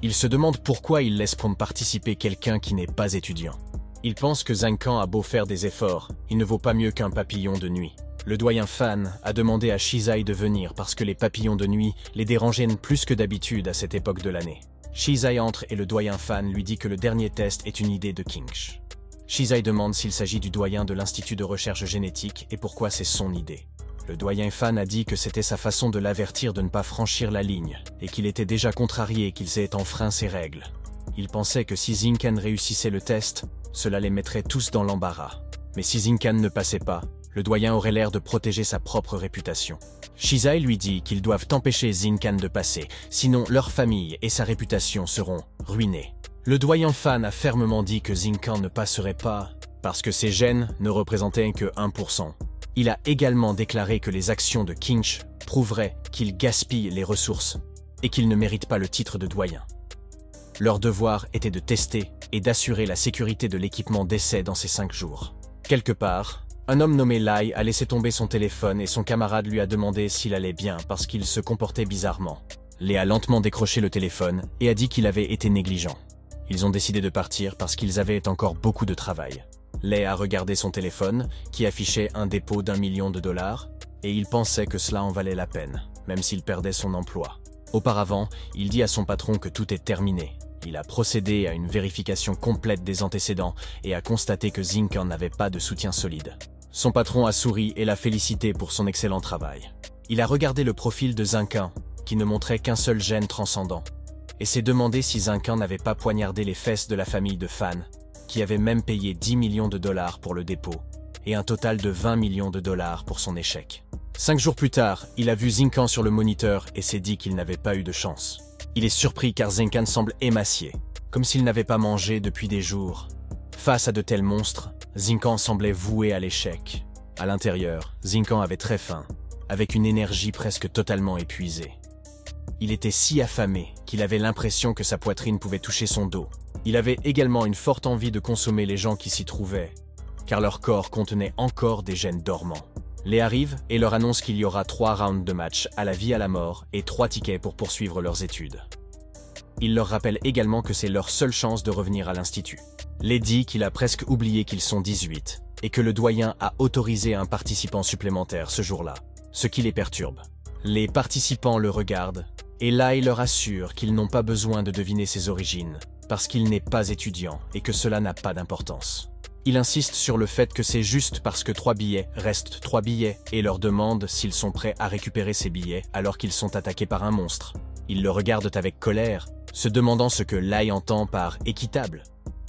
Il se demande pourquoi il laisse participer quelqu'un qui n'est pas étudiant. Il pense que Zincan a beau faire des efforts, il ne vaut pas mieux qu'un papillon de nuit. Le doyen Fan a demandé à Shizai de venir parce que les papillons de nuit les dérangeaient plus que d'habitude à cette époque de l'année. Shizai entre et le doyen Fan lui dit que le dernier test est une idée de Kingsh. Shizai demande s'il s'agit du doyen de l'Institut de recherche génétique et pourquoi c'est son idée. Le doyen Fan a dit que c'était sa façon de l'avertir de ne pas franchir la ligne et qu'il était déjà contrarié qu'ils aient enfreint ses règles. Il pensait que si Zincan réussissait le test, cela les mettrait tous dans l'embarras. Mais si Zincan ne passait pas, le doyen aurait l'air de protéger sa propre réputation. Shizai lui dit qu'ils doivent empêcher Zincan de passer, sinon leur famille et sa réputation seront ruinées. Le doyen Fan a fermement dit que Zincan ne passerait pas parce que ses gènes ne représentaient que 1%. Il a également déclaré que les actions de Kinch prouveraient qu'il gaspille les ressources et qu'il ne mérite pas le titre de doyen. Leur devoir était de tester et d'assurer la sécurité de l'équipement d'essai dans ces 5 jours. Quelque part, un homme nommé Lai a laissé tomber son téléphone et son camarade lui a demandé s'il allait bien parce qu'il se comportait bizarrement. Lai a lentement décroché le téléphone et a dit qu'il avait été négligent. Ils ont décidé de partir parce qu'ils avaient encore beaucoup de travail. Lai a regardé son téléphone, qui affichait un dépôt d'1 million de dollars, et il pensait que cela en valait la peine, même s'il perdait son emploi. Auparavant, il dit à son patron que tout est terminé. Il a procédé à une vérification complète des antécédents et a constaté que Zincan n'avait pas de soutien solide. Son patron a souri et l'a félicité pour son excellent travail. Il a regardé le profil de Zincan, qui ne montrait qu'un seul gène transcendant, et s'est demandé si Zincan n'avait pas poignardé les fesses de la famille de Fan, qui avait même payé 10 millions de dollars pour le dépôt, et un total de 20 millions de dollars pour son échec. 5 jours plus tard, il a vu Zincan sur le moniteur et s'est dit qu'il n'avait pas eu de chance. Il est surpris car Zincan semble émacié, comme s'il n'avait pas mangé depuis des jours. Face à de tels monstres, Zincan semblait voué à l'échec. À l'intérieur, Zincan avait très faim, avec une énergie presque totalement épuisée. Il était si affamé qu'il avait l'impression que sa poitrine pouvait toucher son dos. Il avait également une forte envie de consommer les gens qui s'y trouvaient, car leur corps contenait encore des gènes dormants. Lai arrive et leur annonce qu'il y aura 3 rounds de match à la vie à la mort et 3 tickets pour poursuivre leurs études. Il leur rappelle également que c'est leur seule chance de revenir à l'institut. Lai dit qu'il a presque oublié qu'ils sont 18 et que le doyen a autorisé un participant supplémentaire ce jour-là, ce qui les perturbe. Les participants le regardent et Lai leur assure qu'ils n'ont pas besoin de deviner ses origines parce qu'il n'est pas étudiant et que cela n'a pas d'importance. Il insiste sur le fait que c'est juste parce que 3 billets restent 3 billets et leur demande s'ils sont prêts à récupérer ces billets alors qu'ils sont attaqués par un monstre. Ils le regardent avec colère, se demandant ce que Lai entend par « équitable ».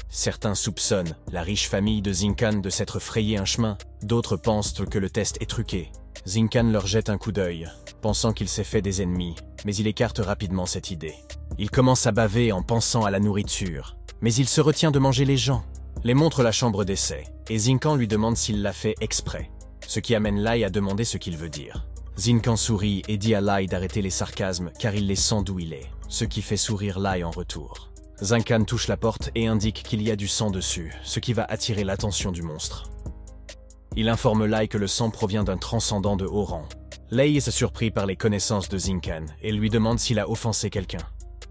Certains soupçonnent la riche famille de Zincan de s'être frayé un chemin, d'autres pensent que le test est truqué. Zincan leur jette un coup d'œil, pensant qu'il s'est fait des ennemis, mais il écarte rapidement cette idée. Il commence à baver en pensant à la nourriture, mais il se retient de manger les gens. Lai montre la chambre d'essai, et Zincan lui demande s'il l'a fait exprès, ce qui amène Lai à demander ce qu'il veut dire. Zincan sourit et dit à Lai d'arrêter les sarcasmes car il les sent d'où il est, ce qui fait sourire Lai en retour. Zincan touche la porte et indique qu'il y a du sang dessus, ce qui va attirer l'attention du monstre. Il informe Lai que le sang provient d'un transcendant de haut rang. Lai est surpris par les connaissances de Zincan et lui demande s'il a offensé quelqu'un.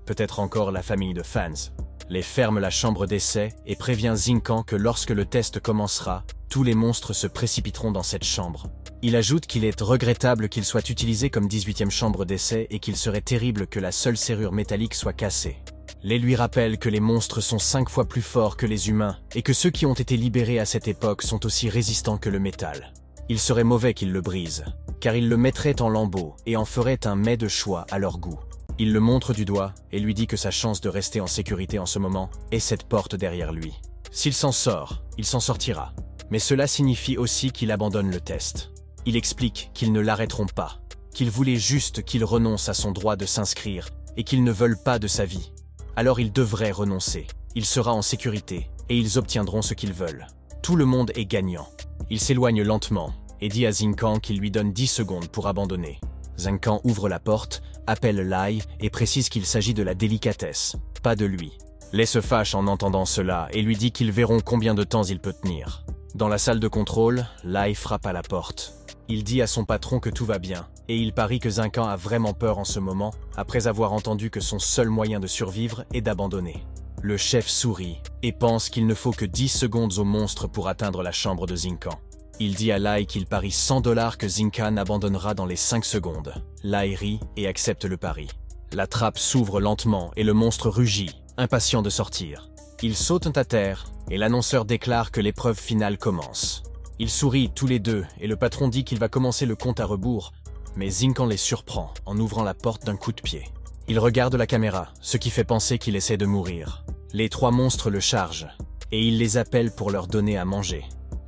Peut-être encore la famille de Fans. Lai ferme la chambre d'essai et prévient Zincan que lorsque le test commencera, tous les monstres se précipiteront dans cette chambre. Il ajoute qu'il est regrettable qu'il soit utilisé comme 18e chambre d'essai et qu'il serait terrible que la seule serrure métallique soit cassée. Lai lui rappelle que les monstres sont 5 fois plus forts que les humains et que ceux qui ont été libérés à cette époque sont aussi résistants que le métal. Il serait mauvais qu'ils le brisent, car ils le mettraient en lambeaux et en feraient un mets de choix à leur goût. Il le montre du doigt et lui dit que sa chance de rester en sécurité en ce moment est cette porte derrière lui. S'il s'en sort, il s'en sortira. Mais cela signifie aussi qu'il abandonne le test. Il explique qu'ils ne l'arrêteront pas, qu'ils voulaient juste qu'il renonce à son droit de s'inscrire et qu'ils ne veulent pas de sa vie. Alors il devrait renoncer. Il sera en sécurité et ils obtiendront ce qu'ils veulent. Tout le monde est gagnant. Il s'éloigne lentement et dit à Zincan qu'il lui donne 10 secondes pour abandonner. Zincan ouvre la porte, appelle Lai et précise qu'il s'agit de la délicatesse, pas de lui. Lai se fâche en entendant cela et lui dit qu'ils verront combien de temps il peut tenir. Dans la salle de contrôle, Lai frappe à la porte. Il dit à son patron que tout va bien, et il parie que Zincan a vraiment peur en ce moment, après avoir entendu que son seul moyen de survivre est d'abandonner. Le chef sourit et pense qu'il ne faut que 10 secondes au monstre pour atteindre la chambre de Zincan. Il dit à Lai qu'il parie 100 $ que Zincan abandonnera dans les 5 secondes. Lai rit et accepte le pari. La trappe s'ouvre lentement et le monstre rugit, impatient de sortir. Ils sautent à terre et l'annonceur déclare que l'épreuve finale commence. Ils sourient tous les deux et le patron dit qu'il va commencer le compte à rebours, mais Zincan les surprend en ouvrant la porte d'un coup de pied. Il regarde la caméra, ce qui fait penser qu'il essaie de mourir. Les 3 monstres le chargent et il les appelle pour leur donner à manger.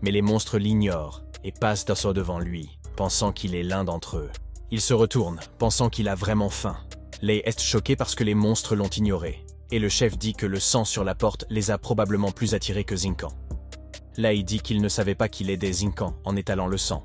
Mais les monstres l'ignorent et passent d'assaut devant lui, pensant qu'il est l'un d'entre eux. Il se retourne, pensant qu'il a vraiment faim. Lei est choqué parce que les monstres l'ont ignoré, et le chef dit que le sang sur la porte les a probablement plus attirés que Zincan. Lei dit qu'il ne savait pas qu'il aidait Zincan en étalant le sang.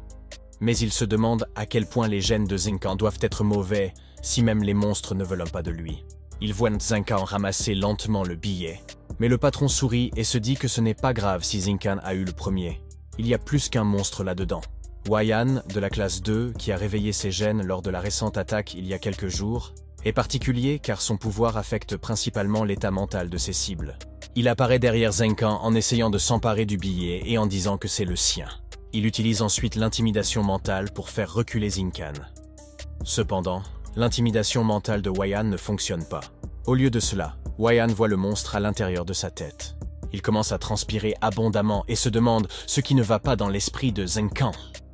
Mais il se demande à quel point les gènes de Zincan doivent être mauvais si même les monstres ne veulent pas de lui. Il voit Zincan ramasser lentement le billet, mais le patron sourit et se dit que ce n'est pas grave si Zincan a eu le premier. Il y a plus qu'un monstre là-dedans. Hwayan, de la classe 2, qui a réveillé ses gènes lors de la récente attaque il y a quelques jours, est particulier car son pouvoir affecte principalement l'état mental de ses cibles. Il apparaît derrière Zincan en essayant de s'emparer du billet et en disant que c'est le sien. Il utilise ensuite l'intimidation mentale pour faire reculer Zincan. Cependant, l'intimidation mentale de Hwayan ne fonctionne pas. Au lieu de cela, Hwayan voit le monstre à l'intérieur de sa tête. Il commence à transpirer abondamment et se demande ce qui ne va pas dans l'esprit de Zincan.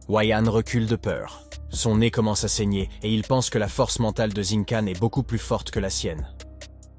Hwayan recule de peur. Son nez commence à saigner et il pense que la force mentale de Zincan est beaucoup plus forte que la sienne.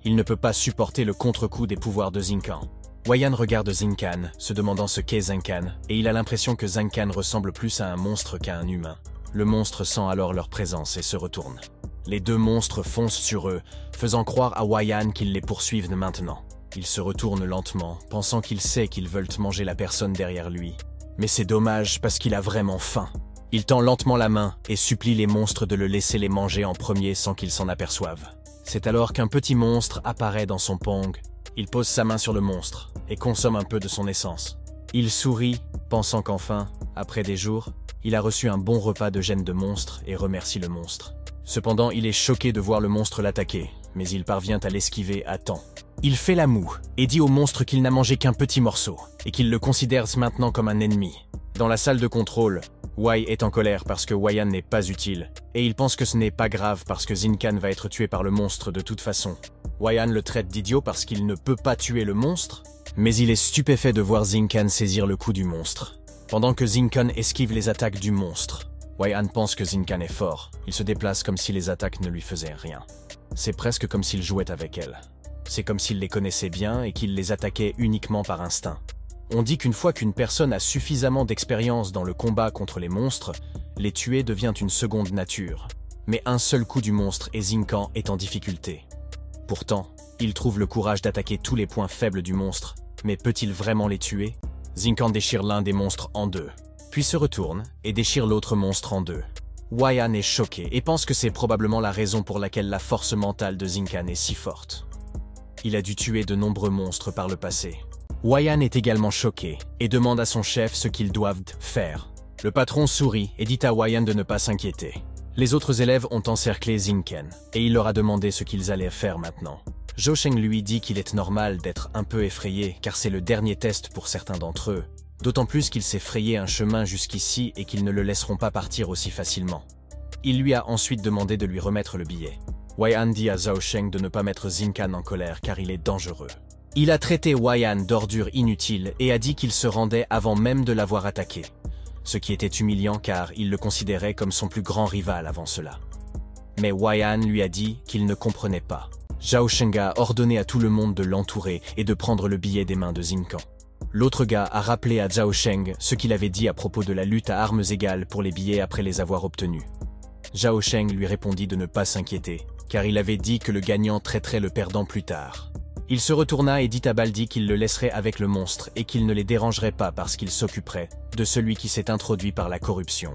Il ne peut pas supporter le contre-coup des pouvoirs de Zincan. Hwayan regarde Zincan, se demandant ce qu'est Zincan, et il a l'impression que Zincan ressemble plus à un monstre qu'à un humain. Le monstre sent alors leur présence et se retourne. Les deux monstres foncent sur eux, faisant croire à Hwayan qu'ils les poursuivent maintenant. Il se retourne lentement, pensant qu'il sait qu'ils veulent manger la personne derrière lui. Mais c'est dommage parce qu'il a vraiment faim. Il tend lentement la main et supplie les monstres de le laisser les manger en premier sans qu'ils s'en aperçoivent. C'est alors qu'un petit monstre apparaît dans son pong. Il pose sa main sur le monstre et consomme un peu de son essence. Il sourit, pensant qu'enfin, après des jours, il a reçu un bon repas de gènes de monstre et remercie le monstre. Cependant, il est choqué de voir le monstre l'attaquer, mais il parvient à l'esquiver à temps. Il fait la moue et dit au monstre qu'il n'a mangé qu'un petit morceau et qu'il le considère maintenant comme un ennemi. Dans la salle de contrôle, Wai est en colère parce que Hwayan n'est pas utile, et il pense que ce n'est pas grave parce que Zincan va être tué par le monstre de toute façon. Hwayan le traite d'idiot parce qu'il ne peut pas tuer le monstre, mais il est stupéfait de voir Zincan saisir le coup du monstre. Pendant que Zincan esquive les attaques du monstre, Hwayan pense que Zincan est fort. Il se déplace comme si les attaques ne lui faisaient rien. C'est presque comme s'il jouait avec elles. C'est comme s'il les connaissait bien et qu'il les attaquait uniquement par instinct. On dit qu'une fois qu'une personne a suffisamment d'expérience dans le combat contre les monstres, les tuer devient une seconde nature. Mais un seul coup du monstre et Zincan est en difficulté. Pourtant, il trouve le courage d'attaquer tous les points faibles du monstre, mais peut-il vraiment les tuer? Zincan déchire l'un des monstres en deux, puis se retourne et déchire l'autre monstre en deux. Hwayan est choqué et pense que c'est probablement la raison pour laquelle la force mentale de Zincan est si forte. Il a dû tuer de nombreux monstres par le passé. Hwayan est également choqué et demande à son chef ce qu'ils doivent faire. Le patron sourit et dit à Hwayan de ne pas s'inquiéter. Les autres élèves ont encerclé Zincan et il leur a demandé ce qu'ils allaient faire maintenant. Zhao Sheng lui dit qu'il est normal d'être un peu effrayé car c'est le dernier test pour certains d'entre eux, d'autant plus qu'il s'est frayé un chemin jusqu'ici et qu'ils ne le laisseront pas partir aussi facilement. Il lui a ensuite demandé de lui remettre le billet. Hwayan dit à Zhao Sheng de ne pas mettre Zincan en colère car il est dangereux. Il a traité Hwayan d'ordure inutile et a dit qu'il se rendait avant même de l'avoir attaqué, ce qui était humiliant car il le considérait comme son plus grand rival avant cela. Mais Hwayan lui a dit qu'il ne comprenait pas. Zhao Sheng a ordonné à tout le monde de l'entourer et de prendre le billet des mains de Zincan. L'autre gars a rappelé à Zhao Sheng ce qu'il avait dit à propos de la lutte à armes égales pour les billets après les avoir obtenus. Zhao Sheng lui répondit de ne pas s'inquiéter, car il avait dit que le gagnant traiterait le perdant plus tard. Il se retourna et dit à Baldi qu'il le laisserait avec le monstre et qu'il ne les dérangerait pas parce qu'il s'occuperait de celui qui s'est introduit par la corruption.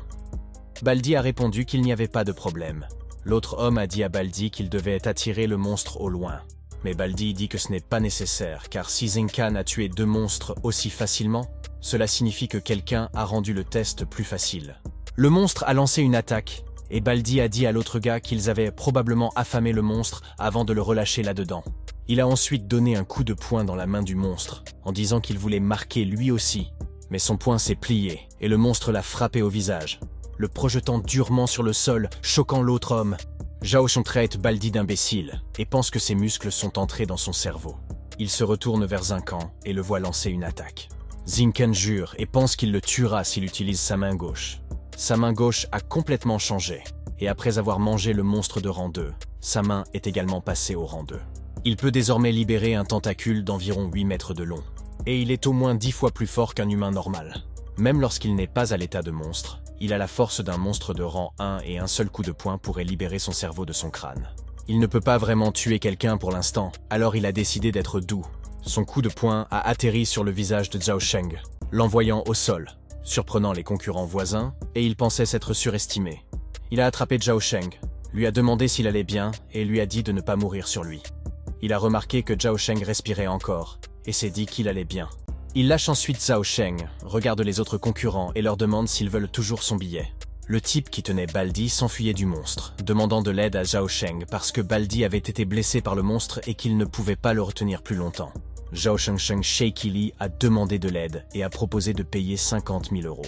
Baldi a répondu qu'il n'y avait pas de problème. L'autre homme a dit à Baldi qu'il devait attirer le monstre au loin. Mais Baldi dit que ce n'est pas nécessaire, car si Zincan a tué deux monstres aussi facilement, cela signifie que quelqu'un a rendu le test plus facile. Le monstre a lancé une attaque, et Baldi a dit à l'autre gars qu'ils avaient probablement affamé le monstre avant de le relâcher là-dedans. Il a ensuite donné un coup de poing dans la main du monstre, en disant qu'il voulait marquer lui aussi. Mais son poing s'est plié, et le monstre l'a frappé au visage, le projetant durement sur le sol, choquant l'autre homme. Zhao Sheng traite Baldi d'imbécile, et pense que ses muscles sont entrés dans son cerveau. Il se retourne vers Zincan et le voit lancer une attaque. Zincan jure et pense qu'il le tuera s'il utilise sa main gauche. Sa main gauche a complètement changé, et après avoir mangé le monstre de rang 2, sa main est également passée au rang 2. Il peut désormais libérer un tentacule d'environ 8 mètres de long, et il est au moins 10 fois plus fort qu'un humain normal. Même lorsqu'il n'est pas à l'état de monstre, il a la force d'un monstre de rang 1 et un seul coup de poing pourrait libérer son cerveau de son crâne. Il ne peut pas vraiment tuer quelqu'un pour l'instant, alors il a décidé d'être doux. Son coup de poing a atterri sur le visage de Zhao Sheng, l'envoyant au sol, surprenant les concurrents voisins, et il pensait s'être surestimé. Il a attrapé Zhao Sheng, lui a demandé s'il allait bien et lui a dit de ne pas mourir sur lui. Il a remarqué que Zhao Sheng respirait encore, et s'est dit qu'il allait bien. Il lâche ensuite Zhao Sheng, regarde les autres concurrents et leur demande s'ils veulent toujours son billet. Le type qui tenait Baldi s'enfuyait du monstre, demandant de l'aide à Zhao Sheng parce que Baldi avait été blessé par le monstre et qu'il ne pouvait pas le retenir plus longtemps. Zhao Sheng shakily a demandé de l'aide et a proposé de payer 50 000 €.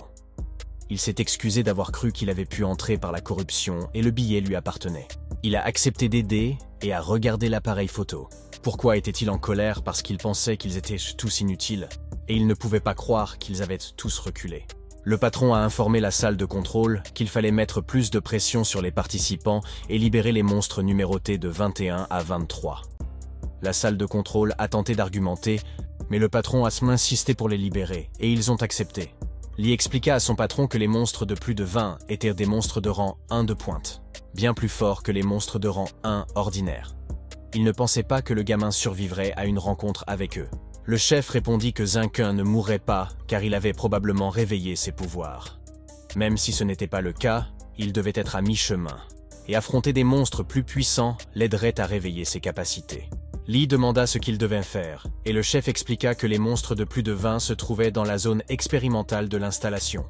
Il s'est excusé d'avoir cru qu'il avait pu entrer par la corruption et le billet lui appartenait. Il a accepté d'aider et a regardé l'appareil photo. Pourquoi était-il en colère? Parce qu'il pensait qu'ils étaient tous inutiles et il ne pouvait pas croire qu'ils avaient tous reculé. Le patron a informé la salle de contrôle qu'il fallait mettre plus de pression sur les participants et libérer les monstres numérotés de 21 à 23. La salle de contrôle a tenté d'argumenter, mais le patron a insisté pour les libérer et ils ont accepté. Lee expliqua à son patron que les monstres de plus de 20 étaient des monstres de rang 1 de pointe, bien plus forts que les monstres de rang 1 ordinaires. Il ne pensait pas que le gamin survivrait à une rencontre avec eux. Le chef répondit que Zinken ne mourrait pas car il avait probablement réveillé ses pouvoirs. Même si ce n'était pas le cas, il devait être à mi-chemin. Et affronter des monstres plus puissants l'aiderait à réveiller ses capacités. Lee demanda ce qu'il devait faire, et le chef expliqua que les monstres de plus de 20 se trouvaient dans la zone expérimentale de l'installation.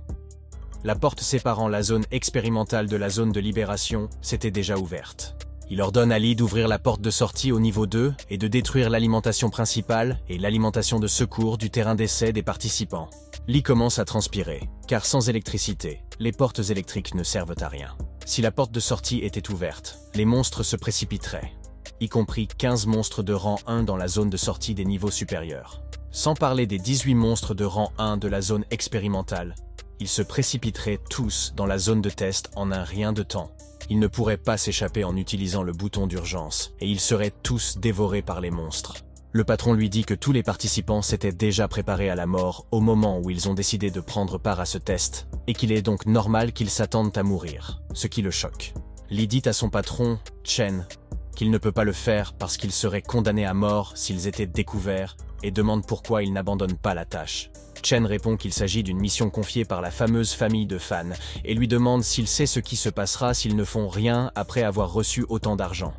La porte séparant la zone expérimentale de la zone de libération s'était déjà ouverte. Il ordonne à Lee d'ouvrir la porte de sortie au niveau 2 et de détruire l'alimentation principale et l'alimentation de secours du terrain d'essai des participants. Lee commence à transpirer, car sans électricité, les portes électriques ne servent à rien. Si la porte de sortie était ouverte, les monstres se précipiteraient, y compris 15 monstres de rang 1 dans la zone de sortie des niveaux supérieurs. Sans parler des 18 monstres de rang 1 de la zone expérimentale, ils se précipiteraient tous dans la zone de test en un rien de temps. Ils ne pourraient pas s'échapper en utilisant le bouton d'urgence, et ils seraient tous dévorés par les monstres. Le patron lui dit que tous les participants s'étaient déjà préparés à la mort au moment où ils ont décidé de prendre part à ce test, et qu'il est donc normal qu'ils s'attendent à mourir, ce qui le choque. Lee dit à son patron, Chen, qu'il ne peut pas le faire parce qu'ils seraient condamnés à mort s'ils étaient découverts, et demande pourquoi il n'abandonne pas la tâche. Chen répond qu'il s'agit d'une mission confiée par la fameuse famille de fans, et lui demande s'il sait ce qui se passera s'ils ne font rien après avoir reçu autant d'argent.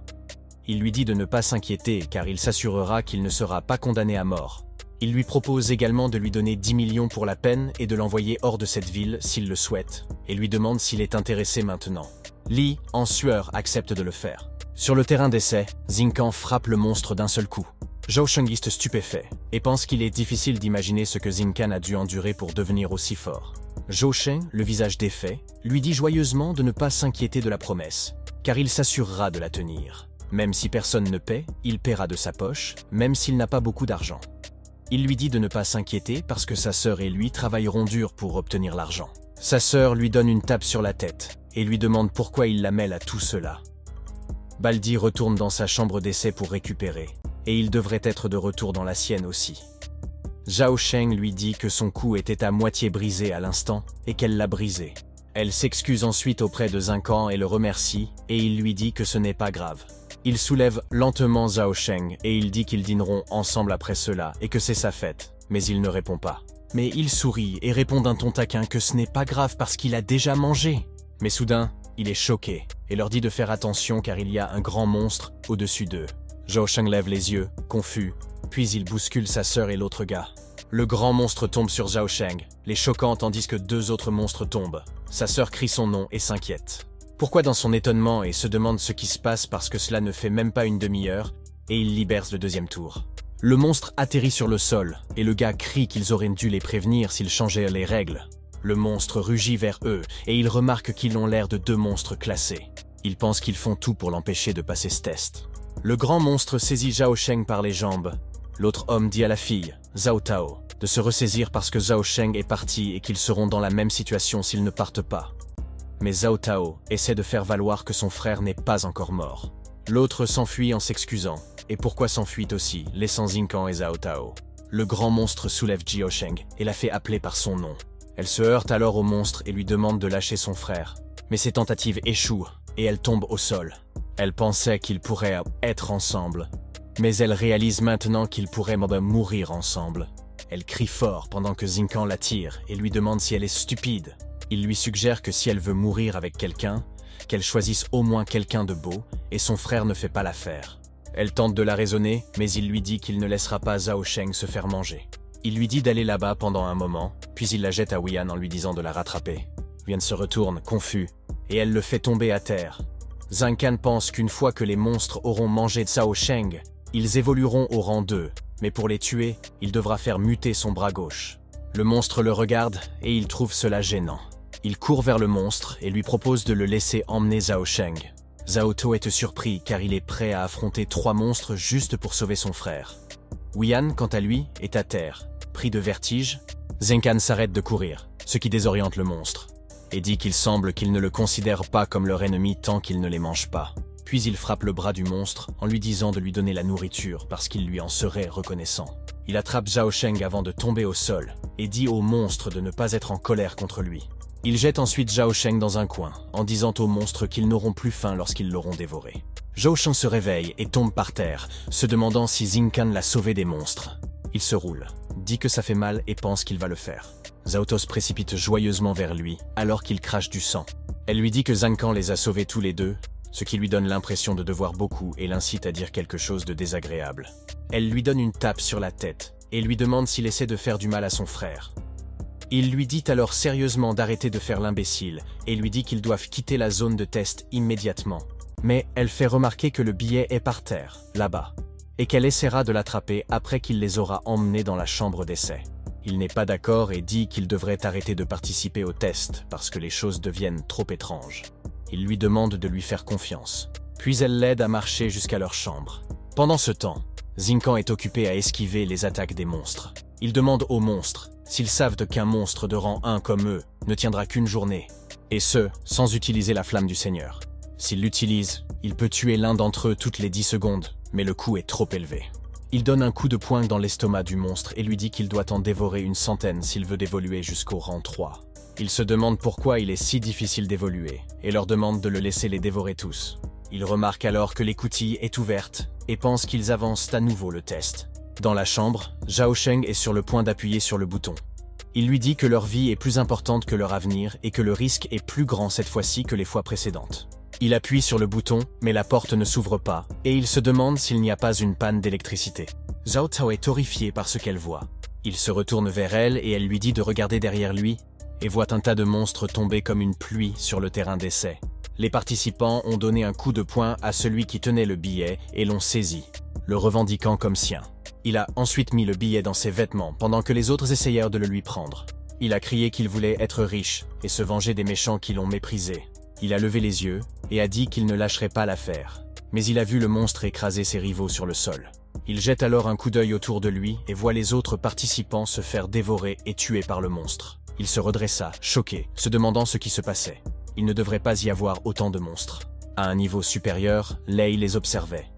Il lui dit de ne pas s'inquiéter car il s'assurera qu'il ne sera pas condamné à mort. Il lui propose également de lui donner 10 millions pour la peine et de l'envoyer hors de cette ville s'il le souhaite, et lui demande s'il est intéressé maintenant. Lee, en sueur, accepte de le faire. Sur le terrain d'essai, Zinken frappe le monstre d'un seul coup. Zhao Sheng est stupéfait et pense qu'il est difficile d'imaginer ce que Zinken a dû endurer pour devenir aussi fort. Zhao Sheng, le visage défait, lui dit joyeusement de ne pas s'inquiéter de la promesse, car il s'assurera de la tenir. Même si personne ne paie, il paiera de sa poche, même s'il n'a pas beaucoup d'argent. Il lui dit de ne pas s'inquiéter parce que sa sœur et lui travailleront dur pour obtenir l'argent. Sa sœur lui donne une tape sur la tête et lui demande pourquoi il la mêle à tout cela. Baldi retourne dans sa chambre d'essai pour récupérer, et il devrait être de retour dans la sienne aussi. Zhao Sheng lui dit que son cou était à moitié brisé à l'instant et qu'elle l'a brisé. Elle s'excuse ensuite auprès de Zinken et le remercie, et il lui dit que ce n'est pas grave. Il soulève lentement Zhao Sheng et il dit qu'ils dîneront ensemble après cela et que c'est sa fête, mais il ne répond pas. Mais il sourit et répond d'un ton taquin que ce n'est pas grave parce qu'il a déjà mangé. Mais soudain, il est choqué et leur dit de faire attention car il y a un grand monstre au-dessus d'eux. Zhao Sheng lève les yeux, confus, puis il bouscule sa sœur et l'autre gars. Le grand monstre tombe sur Zhao Sheng, les choquant tandis que 2 autres monstres tombent. Sa sœur crie son nom et s'inquiète. Pourquoi dans son étonnement et se demande ce qui se passe parce que cela ne fait même pas une demi-heure, et il libère le deuxième tour. Le monstre atterrit sur le sol, et le gars crie qu'ils auraient dû les prévenir s'ils changeaient les règles. Le monstre rugit vers eux, et il remarque qu'ils ont l'air de 2 monstres classés. Il pense qu'ils font tout pour l'empêcher de passer ce test. Le grand monstre saisit Zhao Sheng par les jambes. L'autre homme dit à la fille, Zhao Tao, de se ressaisir parce que Zhao Sheng est parti et qu'ils seront dans la même situation s'ils ne partent pas. Mais Zhao Tao essaie de faire valoir que son frère n'est pas encore mort. L'autre s'enfuit en s'excusant, et pourquoi s'enfuit aussi, laissant Zinken et Zhao Tao. Le grand monstre soulève Zhao Sheng et la fait appeler par son nom. Elle se heurte alors au monstre et lui demande de lâcher son frère. Mais ses tentatives échouent et elle tombe au sol. Elle pensait qu'ils pourraient être ensemble. Mais elle réalise maintenant qu'ils pourraient mourir ensemble. Elle crie fort pendant que Zincan la tire et lui demande si elle est stupide. Il lui suggère que si elle veut mourir avec quelqu'un, qu'elle choisisse au moins quelqu'un de beau, et son frère ne fait pas l'affaire. Elle tente de la raisonner, mais il lui dit qu'il ne laissera pas Zhao Sheng se faire manger. Il lui dit d'aller là-bas pendant un moment, puis il la jette à Wian en lui disant de la rattraper. Wian se retourne, confus, et elle le fait tomber à terre. Zincan pense qu'une fois que les monstres auront mangé Zhao Sheng, ils évolueront au rang 2, mais pour les tuer, il devra faire muter son bras gauche. Le monstre le regarde et il trouve cela gênant. Il court vers le monstre et lui propose de le laisser emmener Zhao Sheng. Zhao To est surpris car il est prêt à affronter 3 monstres juste pour sauver son frère. Wian, quant à lui, est à terre. Pris de vertige, Zincan s'arrête de courir, ce qui désoriente le monstre, et dit qu'il semble qu'il ne le considère pas comme leur ennemi tant qu'il ne les mange pas. Puis il frappe le bras du monstre en lui disant de lui donner la nourriture parce qu'il lui en serait reconnaissant. Il attrape Zhao Sheng avant de tomber au sol et dit au monstre de ne pas être en colère contre lui. Il jette ensuite Zhao Sheng dans un coin, en disant aux monstres qu'ils n'auront plus faim lorsqu'ils l'auront dévoré. Zhao Sheng se réveille et tombe par terre, se demandant si Zincan l'a sauvé des monstres. Il se roule, dit que ça fait mal et pense qu'il va le faire. Zhao To se précipite joyeusement vers lui, alors qu'il crache du sang. Elle lui dit que Zincan les a sauvés tous les deux, ce qui lui donne l'impression de devoir beaucoup et l'incite à dire quelque chose de désagréable. Elle lui donne une tape sur la tête et lui demande s'il essaie de faire du mal à son frère. Il lui dit alors sérieusement d'arrêter de faire l'imbécile et lui dit qu'ils doivent quitter la zone de test immédiatement. Mais elle fait remarquer que le billet est par terre, là-bas, et qu'elle essaiera de l'attraper après qu'il les aura emmenés dans la chambre d'essai. Il n'est pas d'accord et dit qu'il devrait arrêter de participer au test parce que les choses deviennent trop étranges. Il lui demande de lui faire confiance. Puis elle l'aide à marcher jusqu'à leur chambre. Pendant ce temps, Zincan est occupé à esquiver les attaques des monstres. Il demande aux monstres s'ils savent qu'un monstre de rang 1 comme eux ne tiendra qu'une journée, et ce, sans utiliser la flamme du Seigneur. S'il l'utilise, il peut tuer l'un d'entre eux toutes les 10 secondes, mais le coût est trop élevé. Il donne un coup de poing dans l'estomac du monstre et lui dit qu'il doit en dévorer une centaine s'il veut évoluer jusqu'au rang 3. Il se demande pourquoi il est si difficile d'évoluer, et leur demande de le laisser les dévorer tous. Il remarque alors que l'écoutille est ouverte, et pense qu'ils avancent à nouveau le test. Dans la chambre, Zhao Sheng est sur le point d'appuyer sur le bouton. Il lui dit que leur vie est plus importante que leur avenir et que le risque est plus grand cette fois-ci que les fois précédentes. Il appuie sur le bouton, mais la porte ne s'ouvre pas, et il se demande s'il n'y a pas une panne d'électricité. Zhao To est horrifié par ce qu'elle voit. Il se retourne vers elle et elle lui dit de regarder derrière lui, et voit un tas de monstres tomber comme une pluie sur le terrain d'essai. Les participants ont donné un coup de poing à celui qui tenait le billet et l'ont saisi, le revendiquant comme sien. Il a ensuite mis le billet dans ses vêtements pendant que les autres essayèrent de le lui prendre. Il a crié qu'il voulait être riche et se venger des méchants qui l'ont méprisé. Il a levé les yeux et a dit qu'il ne lâcherait pas l'affaire. Mais il a vu le monstre écraser ses rivaux sur le sol. Il jette alors un coup d'œil autour de lui et voit les autres participants se faire dévorer et tuer par le monstre. Il se redressa, choqué, se demandant ce qui se passait. Il ne devrait pas y avoir autant de monstres. À un niveau supérieur, Lei les observait.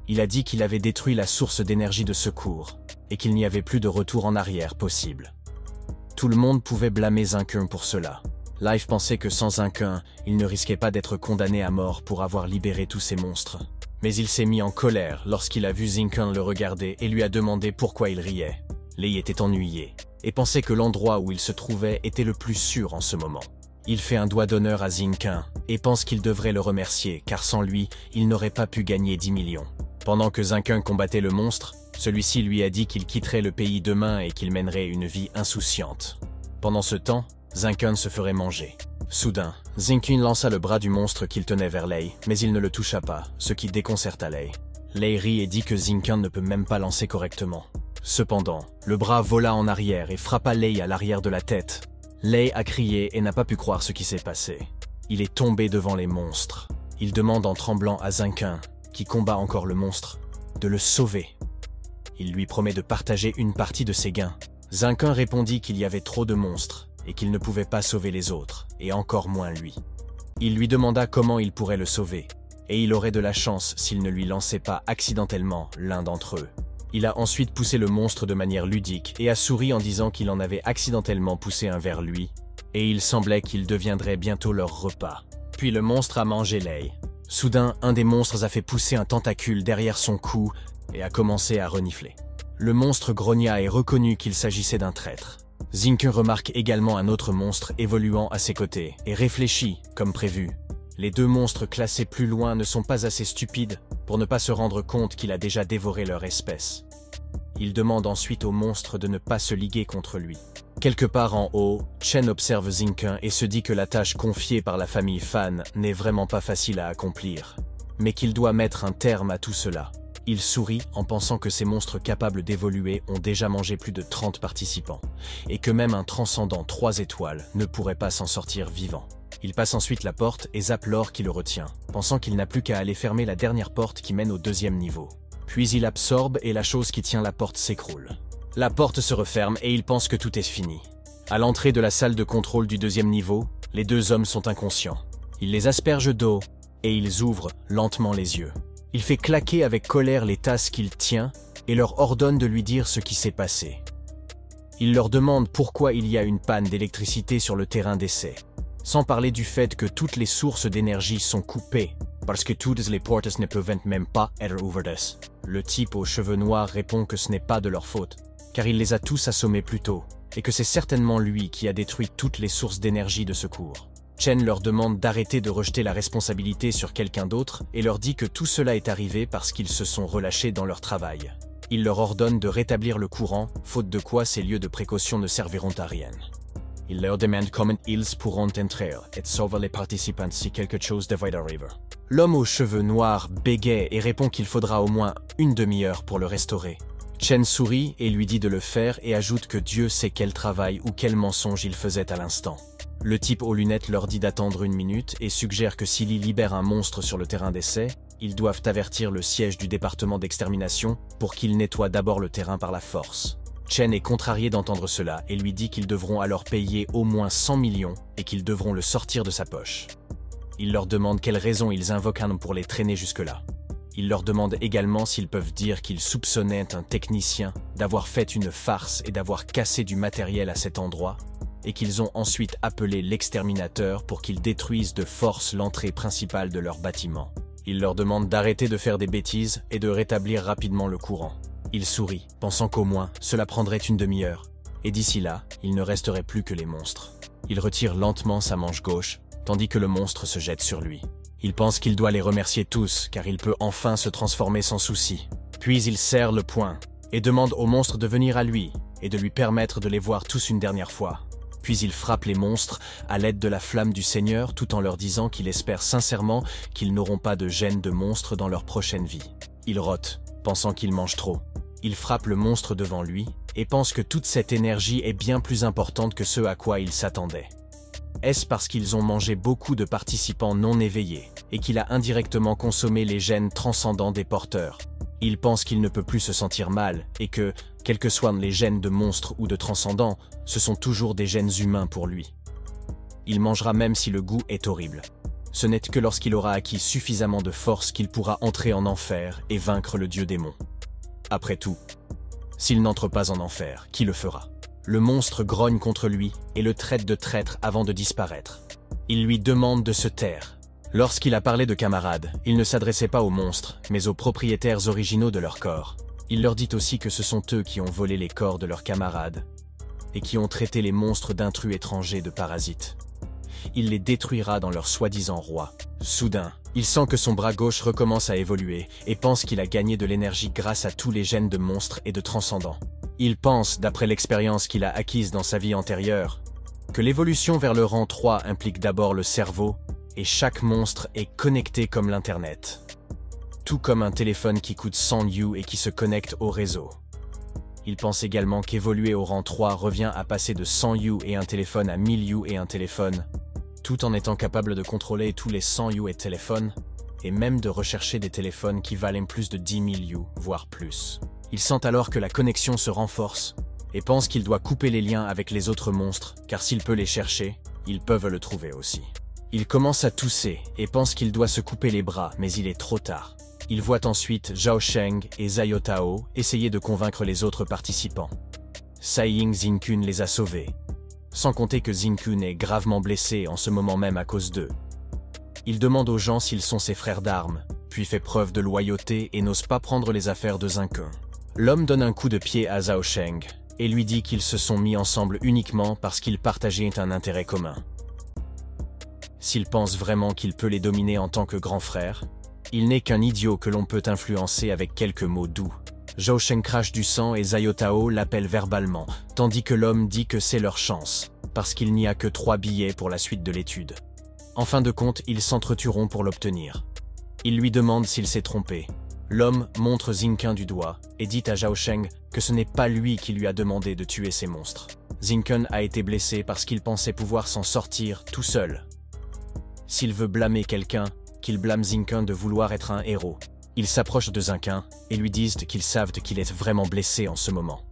Il a dit qu'il avait détruit la source d'énergie de secours et qu'il n'y avait plus de retour en arrière possible. Tout le monde pouvait blâmer Zincan pour cela. Life pensait que sans Zincan, il ne risquait pas d'être condamné à mort pour avoir libéré tous ces monstres. Mais il s'est mis en colère lorsqu'il a vu Zincan le regarder et lui a demandé pourquoi il riait. Lei était ennuyé et pensait que l'endroit où il se trouvait était le plus sûr en ce moment. Il fait un doigt d'honneur à Zincan et pense qu'il devrait le remercier car sans lui, il n'aurait pas pu gagner 10 millions. Pendant que Zincan combattait le monstre, celui-ci lui a dit qu'il quitterait le pays demain et qu'il mènerait une vie insouciante. Pendant ce temps, Zincan se ferait manger. Soudain, Zincan lança le bras du monstre qu'il tenait vers Lei, mais il ne le toucha pas, ce qui déconcerta Lei. Lei rit et dit que Zincan ne peut même pas lancer correctement. Cependant, le bras vola en arrière et frappa Lei à l'arrière de la tête. Lei a crié et n'a pas pu croire ce qui s'est passé. Il est tombé devant les monstres. Il demande en tremblant à Zincan, qui combat encore le monstre, de le sauver. Il lui promet de partager une partie de ses gains. Zincan répondit qu'il y avait trop de monstres et qu'il ne pouvait pas sauver les autres, et encore moins lui. Il lui demanda comment il pourrait le sauver, et il aurait de la chance s'il ne lui lançait pas accidentellement l'un d'entre eux. Il a ensuite poussé le monstre de manière ludique et a souri en disant qu'il en avait accidentellement poussé un vers lui, et il semblait qu'il deviendrait bientôt leur repas. Puis le monstre a mangé Lei. Soudain, un des monstres a fait pousser un tentacule derrière son cou et a commencé à renifler. Le monstre grogna et reconnut qu'il s'agissait d'un traître. Zinke remarque également un autre monstre évoluant à ses côtés et réfléchit, comme prévu. Les deux monstres classés plus loin ne sont pas assez stupides pour ne pas se rendre compte qu'il a déjà dévoré leur espèce. Il demande ensuite au monstre de ne pas se liguer contre lui. Quelque part en haut, Chen observe Zinke et se dit que la tâche confiée par la famille Fan n'est vraiment pas facile à accomplir, mais qu'il doit mettre un terme à tout cela. Il sourit en pensant que ces monstres capables d'évoluer ont déjà mangé plus de 30 participants, et que même un transcendant 3 étoiles ne pourrait pas s'en sortir vivant. Il passe ensuite la porte et zappe l'or qui le retient, pensant qu'il n'a plus qu'à aller fermer la dernière porte qui mène au deuxième niveau. Puis il absorbe et la chose qui tient la porte s'écroule. La porte se referme et il pense que tout est fini. À l'entrée de la salle de contrôle du deuxième niveau, les deux hommes sont inconscients. Il les asperge d'eau et ils ouvrent lentement les yeux. Il fait claquer avec colère les tasses qu'il tient et leur ordonne de lui dire ce qui s'est passé. Il leur demande pourquoi il y a une panne d'électricité sur le terrain d'essai, sans parler du fait que toutes les sources d'énergie sont coupées, parce que toutes les portes ne peuvent même pas être ouvertes. Le type aux cheveux noirs répond que ce n'est pas de leur faute, car il les a tous assommés plus tôt, et que c'est certainement lui qui a détruit toutes les sources d'énergie de secours. Chen leur demande d'arrêter de rejeter la responsabilité sur quelqu'un d'autre et leur dit que tout cela est arrivé parce qu'ils se sont relâchés dans leur travail. Il leur ordonne de rétablir le courant, faute de quoi ces lieux de précaution ne serviront à rien. Il leur demande comment ils pourront entrer et sauver les participants si quelque chose devait arriver. L'homme aux cheveux noirs bégaye et répond qu'il faudra au moins une demi-heure pour le restaurer. Chen sourit et lui dit de le faire et ajoute que Dieu sait quel travail ou quel mensonge il faisait à l'instant. Le type aux lunettes leur dit d'attendre 1 minute et suggère que s'il y libère un monstre sur le terrain d'essai, ils doivent avertir le siège du département d'extermination pour qu'il nettoie d'abord le terrain par la force. Chen est contrarié d'entendre cela et lui dit qu'ils devront alors payer au moins 100 millions et qu'ils devront le sortir de sa poche. Il leur demande quelles raisons ils invoquent pour les traîner jusque-là. Il leur demande également s'ils peuvent dire qu'ils soupçonnaient un technicien d'avoir fait une farce et d'avoir cassé du matériel à cet endroit, et qu'ils ont ensuite appelé l'exterminateur pour qu'il détruise de force l'entrée principale de leur bâtiment. Il leur demande d'arrêter de faire des bêtises et de rétablir rapidement le courant. Il sourit, pensant qu'au moins cela prendrait une demi-heure, et d'ici là, il ne resterait plus que les monstres. Il retire lentement sa manche gauche, tandis que le monstre se jette sur lui. Il pense qu'il doit les remercier tous, car il peut enfin se transformer sans souci. Puis il serre le poing, et demande au monstre de venir à lui, et de lui permettre de les voir tous une dernière fois. Puis il frappe les monstres à l'aide de la flamme du Seigneur tout en leur disant qu'il espère sincèrement qu'ils n'auront pas de gènes de monstres dans leur prochaine vie. Il rote, pensant qu'il mange trop. Il frappe le monstre devant lui et pense que toute cette énergie est bien plus importante que ce à quoi il s'attendait. Est-ce parce qu'ils ont mangé beaucoup de participants non éveillés et qu'il a indirectement consommé les gènes transcendants des porteurs? Il pense qu'il ne peut plus se sentir mal et que, quels que soient les gènes de monstres ou de transcendants, ce sont toujours des gènes humains pour lui. Il mangera même si le goût est horrible. Ce n'est que lorsqu'il aura acquis suffisamment de force qu'il pourra entrer en enfer et vaincre le dieu démon. Après tout, s'il n'entre pas en enfer, qui le fera? Le monstre grogne contre lui et le traite de traître avant de disparaître. Il lui demande de se taire. Lorsqu'il a parlé de camarades, il ne s'adressait pas aux monstres, mais aux propriétaires originaux de leur corps. Il leur dit aussi que ce sont eux qui ont volé les corps de leurs camarades et qui ont traité les monstres d'intrus étrangers de parasites. Il les détruira dans leur soi-disant roi. Soudain, il sent que son bras gauche recommence à évoluer et pense qu'il a gagné de l'énergie grâce à tous les gènes de monstres et de transcendants. Il pense, d'après l'expérience qu'il a acquise dans sa vie antérieure, que l'évolution vers le rang 3 implique d'abord le cerveau, et chaque monstre est connecté comme l'Internet. Tout comme un téléphone qui coûte 100 Yu et qui se connecte au réseau. Il pense également qu'évoluer au rang 3 revient à passer de 100 Yu et un téléphone à 1000 Yu et un téléphone, tout en étant capable de contrôler tous les 100 Yu et téléphones, et même de rechercher des téléphones qui valent plus de 10 000 Yu, voire plus. Il sent alors que la connexion se renforce, et pense qu'il doit couper les liens avec les autres monstres, car s'il peut les chercher, ils peuvent le trouver aussi. Il commence à tousser et pense qu'il doit se couper les bras, mais il est trop tard. Il voit ensuite Zhao Sheng et Zhao Tao essayer de convaincre les autres participants. Saiying Zinkun les a sauvés. Sans compter que Zinkun est gravement blessé en ce moment même à cause d'eux. Il demande aux gens s'ils sont ses frères d'armes, puis fait preuve de loyauté et n'ose pas prendre les affaires de Zinkun. L'homme donne un coup de pied à Zhao Sheng et lui dit qu'ils se sont mis ensemble uniquement parce qu'ils partageaient un intérêt commun. S'il pense vraiment qu'il peut les dominer en tant que grand frère, il n'est qu'un idiot que l'on peut influencer avec quelques mots doux. Zhao Sheng crache du sang et Zhao Tao l'appelle verbalement, tandis que l'homme dit que c'est leur chance, parce qu'il n'y a que 3 billets pour la suite de l'étude. En fin de compte, ils s'entretueront pour l'obtenir. Il lui demande s'il s'est trompé. L'homme montre Zinkun du doigt et dit à Zhao Sheng que ce n'est pas lui qui lui a demandé de tuer ces monstres. Zinkun a été blessé parce qu'il pensait pouvoir s'en sortir tout seul. S'il veut blâmer quelqu'un, qu'il blâme Zinkun de vouloir être un héros. Ils s'approchent de Zinkun et lui disent qu'ils savent qu'il est vraiment blessé en ce moment.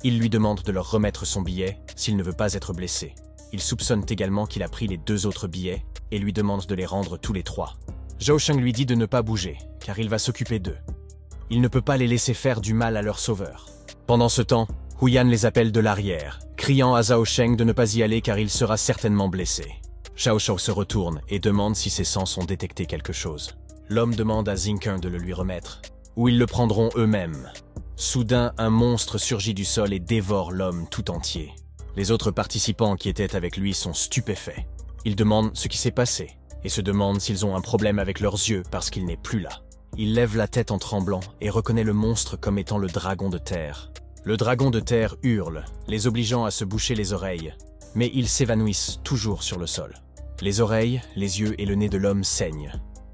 Ils lui demandent de leur remettre son billet s'il ne veut pas être blessé. Ils soupçonnent également qu'il a pris les 2 autres billets et lui demandent de les rendre tous les 3. Zhao Sheng lui dit de ne pas bouger, car il va s'occuper d'eux. Il ne peut pas les laisser faire du mal à leur sauveur. Pendant ce temps, Huyan les appelle de l'arrière, criant à Zhao Sheng de ne pas y aller car il sera certainement blessé. Xiao Shao se retourne et demande si ses sens ont détecté quelque chose. L'homme demande à Zinkun de le lui remettre, ou ils le prendront eux-mêmes. Soudain, un monstre surgit du sol et dévore l'homme tout entier. Les autres participants qui étaient avec lui sont stupéfaits. Ils demandent ce qui s'est passé et se demandent s'ils ont un problème avec leurs yeux parce qu'il n'est plus là. Il lève la tête en tremblant et reconnaît le monstre comme étant le dragon de terre. Le dragon de terre hurle, les obligeant à se boucher les oreilles, mais ils s'évanouissent toujours sur le sol. Les oreilles, les yeux et le nez de l'homme saignent.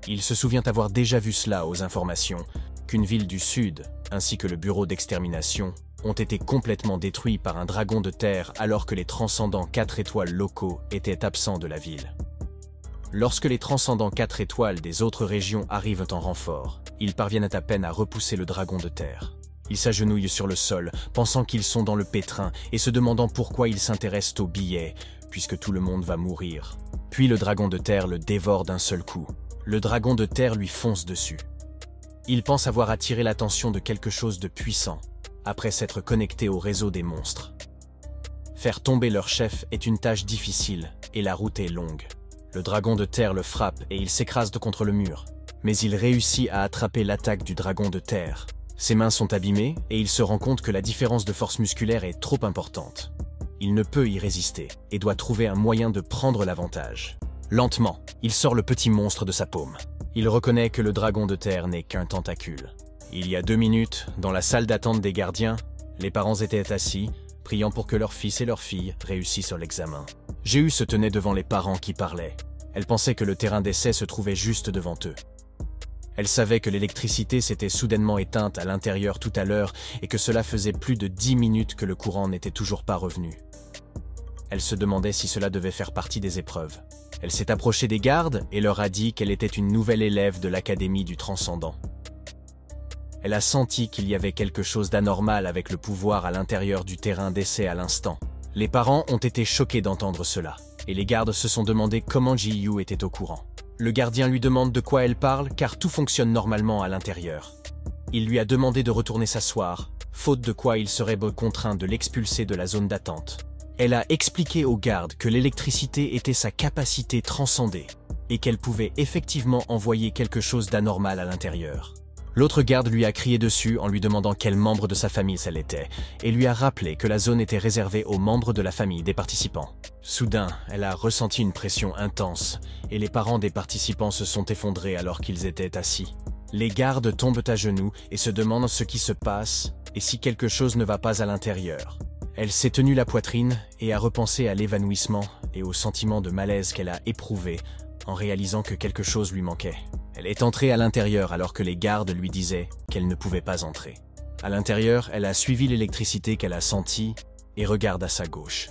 Il se souvient avoir déjà vu cela aux informations, qu'une ville du sud, ainsi que le bureau d'extermination, ont été complètement détruits par un dragon de terre alors que les transcendants 4 étoiles locaux étaient absents de la ville. Lorsque les transcendants 4 étoiles des autres régions arrivent en renfort, ils parviennent à peine à repousser le dragon de terre. Ils s'agenouillent sur le sol, pensant qu'ils sont dans le pétrin et se demandant pourquoi ils s'intéressent aux billets, puisque tout le monde va mourir. Puis le dragon de terre le dévore d'un seul coup. Le dragon de terre lui fonce dessus. Il pense avoir attiré l'attention de quelque chose de puissant, après s'être connecté au réseau des monstres. Faire tomber leur chef est une tâche difficile, et la route est longue. Le dragon de terre le frappe et il s'écrase contre le mur. Mais il réussit à attraper l'attaque du dragon de terre. Ses mains sont abîmées et il se rend compte que la différence de force musculaire est trop importante. Il ne peut y résister et doit trouver un moyen de prendre l'avantage. Lentement, il sort le petit monstre de sa paume. Il reconnaît que le dragon de terre n'est qu'un tentacule. Il y a 2 minutes, dans la salle d'attente des gardiens, les parents étaient assis, priant pour que leur fils et leur fille réussissent sur l'examen. Jéhu se tenait devant les parents qui parlaient. Elle pensait que le terrain d'essai se trouvait juste devant eux. Elle savait que l'électricité s'était soudainement éteinte à l'intérieur tout à l'heure et que cela faisait plus de 10 minutes que le courant n'était toujours pas revenu. Elle se demandait si cela devait faire partie des épreuves. Elle s'est approchée des gardes et leur a dit qu'elle était une nouvelle élève de l'Académie du Transcendant. Elle a senti qu'il y avait quelque chose d'anormal avec le pouvoir à l'intérieur du terrain d'essai à l'instant. Les parents ont été choqués d'entendre cela, et les gardes se sont demandé comment Ji-Yu était au courant. Le gardien lui demande de quoi elle parle car tout fonctionne normalement à l'intérieur. Il lui a demandé de retourner s'asseoir, faute de quoi il serait contraint de l'expulser de la zone d'attente. Elle a expliqué aux gardes que l'électricité était sa capacité transcendée et qu'elle pouvait effectivement envoyer quelque chose d'anormal à l'intérieur. L'autre garde lui a crié dessus en lui demandant quel membre de sa famille ça l'était et lui a rappelé que la zone était réservée aux membres de la famille des participants. Soudain, elle a ressenti une pression intense et les parents des participants se sont effondrés alors qu'ils étaient assis. Les gardes tombent à genoux et se demandent ce qui se passe et si quelque chose ne va pas à l'intérieur. Elle s'est tenue la poitrine et a repensé à l'évanouissement et au sentiment de malaise qu'elle a éprouvé en réalisant que quelque chose lui manquait. Elle est entrée à l'intérieur alors que les gardes lui disaient qu'elle ne pouvait pas entrer. À l'intérieur, elle a suivi l'électricité qu'elle a sentie et regarde à sa gauche.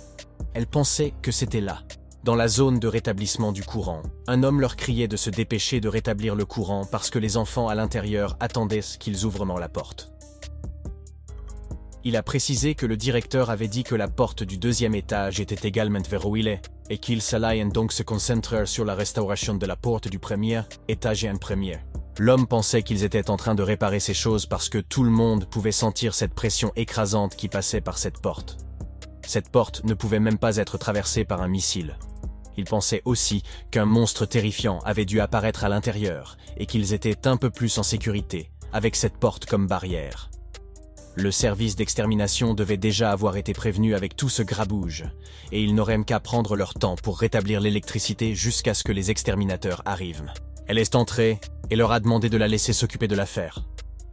Elle pensait que c'était là, dans la zone de rétablissement du courant. Un homme leur criait de se dépêcher de rétablir le courant parce que les enfants à l'intérieur attendaient qu'ils ouvrent la porte. Il a précisé que le directeur avait dit que la porte du 2e étage était également verrouillée et qu'ils allaient donc se concentrer sur la restauration de la porte du 1er étage et un premier. L'homme pensait qu'ils étaient en train de réparer ces choses parce que tout le monde pouvait sentir cette pression écrasante qui passait par cette porte. Cette porte ne pouvait même pas être traversée par un missile. Il pensait aussi qu'un monstre terrifiant avait dû apparaître à l'intérieur et qu'ils étaient un peu plus en sécurité, avec cette porte comme barrière. Le service d'extermination devait déjà avoir été prévenu avec tout ce grabouge, et ils n'auraient qu'à prendre leur temps pour rétablir l'électricité jusqu'à ce que les exterminateurs arrivent. Elle est entrée et leur a demandé de la laisser s'occuper de l'affaire.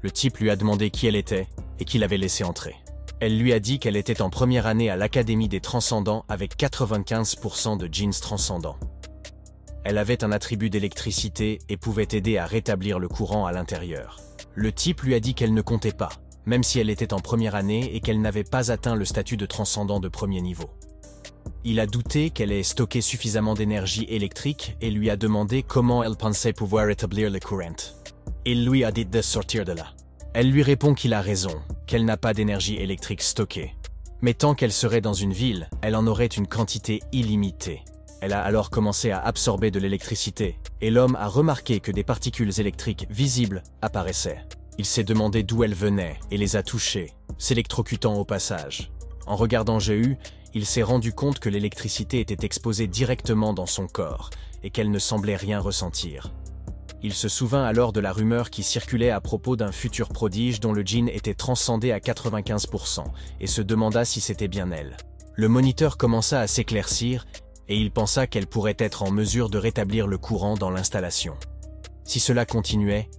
Le type lui a demandé qui elle était et qui l'avait laissée entrer. Elle lui a dit qu'elle était en première année à l'Académie des Transcendants avec 95% de jeans transcendants. Elle avait un attribut d'électricité et pouvait aider à rétablir le courant à l'intérieur. Le type lui a dit qu'elle ne comptait pas, même si elle était en première année et qu'elle n'avait pas atteint le statut de transcendant de premier niveau. Il a douté qu'elle ait stocké suffisamment d'énergie électrique et lui a demandé comment elle pensait pouvoir rétablir le courant. Il lui a dit de sortir de là. Elle lui répond qu'il a raison, qu'elle n'a pas d'énergie électrique stockée. Mais tant qu'elle serait dans une ville, elle en aurait une quantité illimitée. Elle a alors commencé à absorber de l'électricité, et l'homme a remarqué que des particules électriques visibles apparaissaient. Il s'est demandé d'où elles venaient et les a touchées, s'électrocutant au passage. En regardant Jehu, il s'est rendu compte que l'électricité était exposée directement dans son corps et qu'elle ne semblait rien ressentir. Il se souvint alors de la rumeur qui circulait à propos d'un futur prodige dont le djinn était transcendé à 95% et se demanda si c'était bien elle. Le moniteur commença à s'éclaircir et il pensa qu'elle pourrait être en mesure de rétablir le courant dans l'installation. Si cela continuait,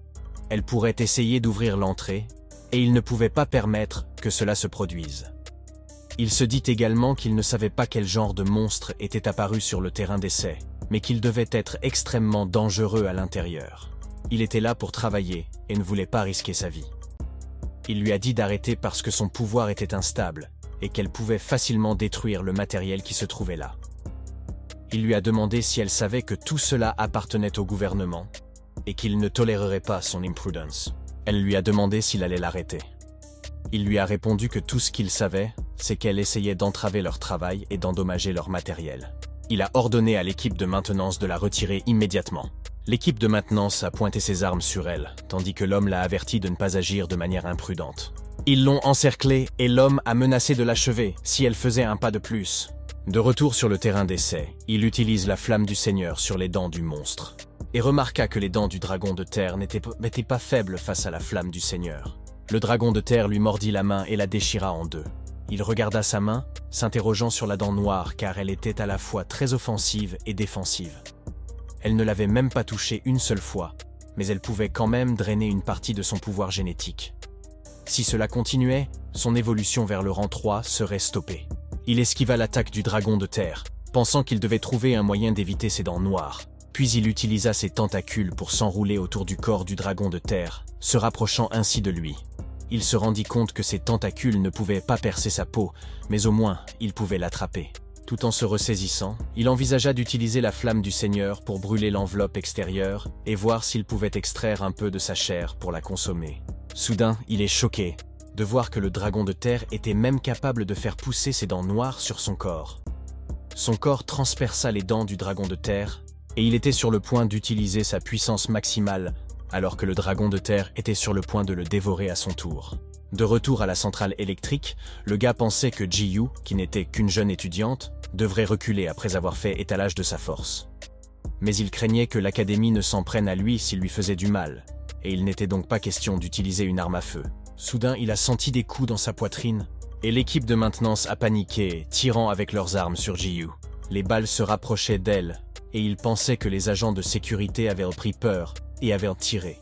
elle pourrait essayer d'ouvrir l'entrée et il ne pouvait pas permettre que cela se produise. Il se dit également qu'il ne savait pas quel genre de monstre était apparu sur le terrain d'essai, mais qu'il devait être extrêmement dangereux à l'intérieur. Il était là pour travailler et ne voulait pas risquer sa vie. Il lui a dit d'arrêter parce que son pouvoir était instable et qu'elle pouvait facilement détruire le matériel qui se trouvait là. Il lui a demandé si elle savait que tout cela appartenait au gouvernement et qu'il ne tolérerait pas son imprudence. Elle lui a demandé s'il allait l'arrêter. Il lui a répondu que tout ce qu'il savait, c'est qu'elle essayait d'entraver leur travail et d'endommager leur matériel. Il a ordonné à l'équipe de maintenance de la retirer immédiatement. L'équipe de maintenance a pointé ses armes sur elle, tandis que l'homme l'a averti de ne pas agir de manière imprudente. Ils l'ont encerclée et l'homme a menacé de l'achever si elle faisait un pas de plus. De retour sur le terrain d'essai, il utilise la flamme du Seigneur sur les dents du monstre, et remarqua que les dents du dragon de terre n'étaient pas faibles face à la flamme du Seigneur. Le dragon de terre lui mordit la main et la déchira en deux. Il regarda sa main, s'interrogeant sur la dent noire car elle était à la fois très offensive et défensive. Elle ne l'avait même pas touchée une seule fois, mais elle pouvait quand même drainer une partie de son pouvoir génétique. Si cela continuait, son évolution vers le rang 3 serait stoppée. Il esquiva l'attaque du dragon de terre, pensant qu'il devait trouver un moyen d'éviter ses dents noires. Puis il utilisa ses tentacules pour s'enrouler autour du corps du dragon de terre, se rapprochant ainsi de lui. Il se rendit compte que ses tentacules ne pouvaient pas percer sa peau, mais au moins, il pouvait l'attraper. Tout en se ressaisissant, il envisagea d'utiliser la flamme du Seigneur pour brûler l'enveloppe extérieure et voir s'il pouvait extraire un peu de sa chair pour la consommer. Soudain, il est choqué de voir que le dragon de terre était même capable de faire pousser ses dents noires sur son corps. Son corps transperça les dents du dragon de terre, et il était sur le point d'utiliser sa puissance maximale, alors que le dragon de terre était sur le point de le dévorer à son tour. De retour à la centrale électrique, le gars pensait que Ji-Yu, qui n'était qu'une jeune étudiante, devrait reculer après avoir fait étalage de sa force. Mais il craignait que l'académie ne s'en prenne à lui s'il lui faisait du mal, et il n'était donc pas question d'utiliser une arme à feu. Soudain, il a senti des coups dans sa poitrine, et l'équipe de maintenance a paniqué, tirant avec leurs armes sur Ji-Yu. Les balles se rapprochaient d'elle, et il pensait que les agents de sécurité avaient pris peur et avaient tiré.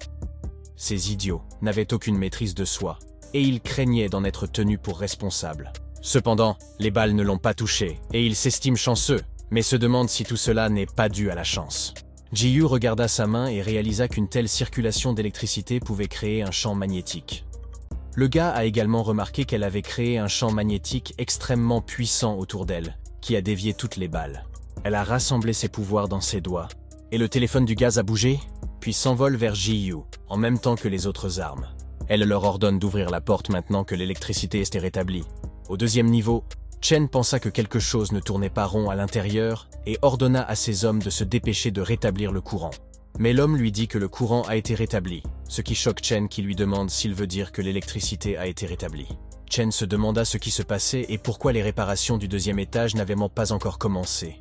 Ces idiots n'avaient aucune maîtrise de soi, et il craignait d'en être tenu pour responsable. Cependant, les balles ne l'ont pas touché, et il s'estime chanceux, mais se demande si tout cela n'est pas dû à la chance. Ji-Yu regarda sa main et réalisa qu'une telle circulation d'électricité pouvait créer un champ magnétique. Le gars a également remarqué qu'elle avait créé un champ magnétique extrêmement puissant autour d'elle, qui a dévié toutes les balles. Elle a rassemblé ses pouvoirs dans ses doigts, et le téléphone du gaz a bougé, puis s'envole vers Ji-Yu, en même temps que les autres armes. Elle leur ordonne d'ouvrir la porte maintenant que l'électricité était rétablie. Au deuxième niveau, Chen pensa que quelque chose ne tournait pas rond à l'intérieur et ordonna à ses hommes de se dépêcher de rétablir le courant. Mais l'homme lui dit que le courant a été rétabli, ce qui choque Chen qui lui demande s'il veut dire que l'électricité a été rétablie. Chen se demanda ce qui se passait et pourquoi les réparations du deuxième étage n'avaient pas encore commencé.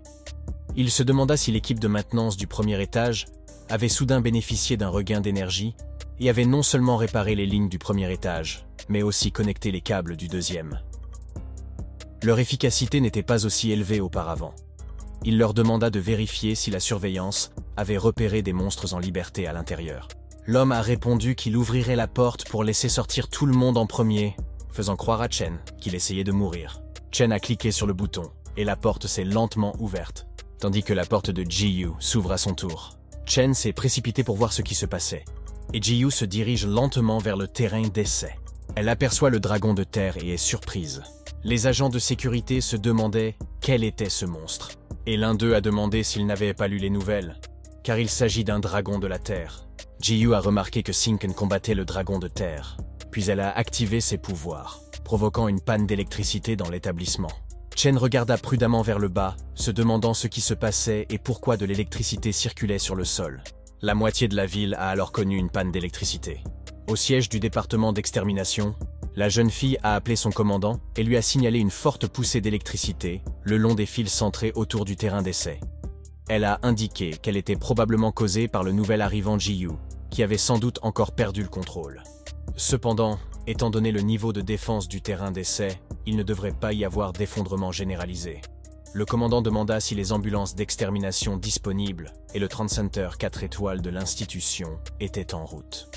Il se demanda si l'équipe de maintenance du premier étage avait soudain bénéficié d'un regain d'énergie et avait non seulement réparé les lignes du premier étage, mais aussi connecté les câbles du deuxième. Leur efficacité n'était pas aussi élevée auparavant. Il leur demanda de vérifier si la surveillance avait repéré des monstres en liberté à l'intérieur. L'homme a répondu qu'il ouvrirait la porte pour laisser sortir tout le monde en premier, faisant croire à Chen qu'il essayait de mourir. Chen a cliqué sur le bouton, et la porte s'est lentement ouverte, tandis que la porte de Ji-Yu s'ouvre à son tour. Chen s'est précipité pour voir ce qui se passait, et Ji-Yu se dirige lentement vers le terrain d'essai. Elle aperçoit le dragon de terre et est surprise. Les agents de sécurité se demandaient quel était ce monstre, et l'un d'eux a demandé s'il n'avait pas lu les nouvelles, car il s'agit d'un dragon de la terre. Ji-Yu a remarqué que Sinken combattait le dragon de terre, puis elle a activé ses pouvoirs, provoquant une panne d'électricité dans l'établissement. Chen regarda prudemment vers le bas, se demandant ce qui se passait et pourquoi de l'électricité circulait sur le sol. La moitié de la ville a alors connu une panne d'électricité. Au siège du département d'extermination, la jeune fille a appelé son commandant et lui a signalé une forte poussée d'électricité le long des fils centrés autour du terrain d'essai. Elle a indiqué qu'elle était probablement causée par le nouvel arrivant Ji-Yu, qui avait sans doute encore perdu le contrôle. Cependant, étant donné le niveau de défense du terrain d'essai, il ne devrait pas y avoir d'effondrement généralisé. Le commandant demanda si les ambulances d'extermination disponibles et le Center 4 étoiles de l'institution étaient en route.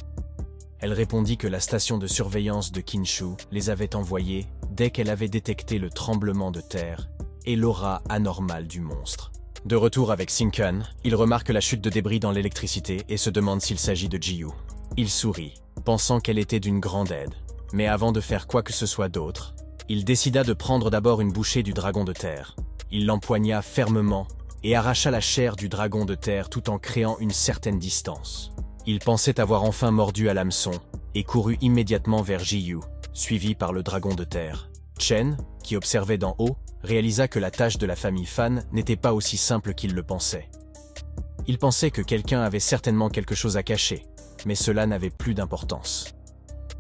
Elle répondit que la station de surveillance de Kinshu les avait envoyés dès qu'elle avait détecté le tremblement de terre et l'aura anormale du monstre. De retour avec Sinken, il remarque la chute de débris dans l'électricité et se demande s'il s'agit de Ji-Yu. Il sourit, pensant qu'elle était d'une grande aide. Mais avant de faire quoi que ce soit d'autre, il décida de prendre d'abord une bouchée du dragon de terre. Il l'empoigna fermement et arracha la chair du dragon de terre tout en créant une certaine distance. Il pensait avoir enfin mordu à l'hameçon et courut immédiatement vers Ji-Yu, suivi par le dragon de terre. Chen, qui observait d'en haut, réalisa que la tâche de la famille Fan n'était pas aussi simple qu'il le pensait. Il pensait que quelqu'un avait certainement quelque chose à cacher, mais cela n'avait plus d'importance.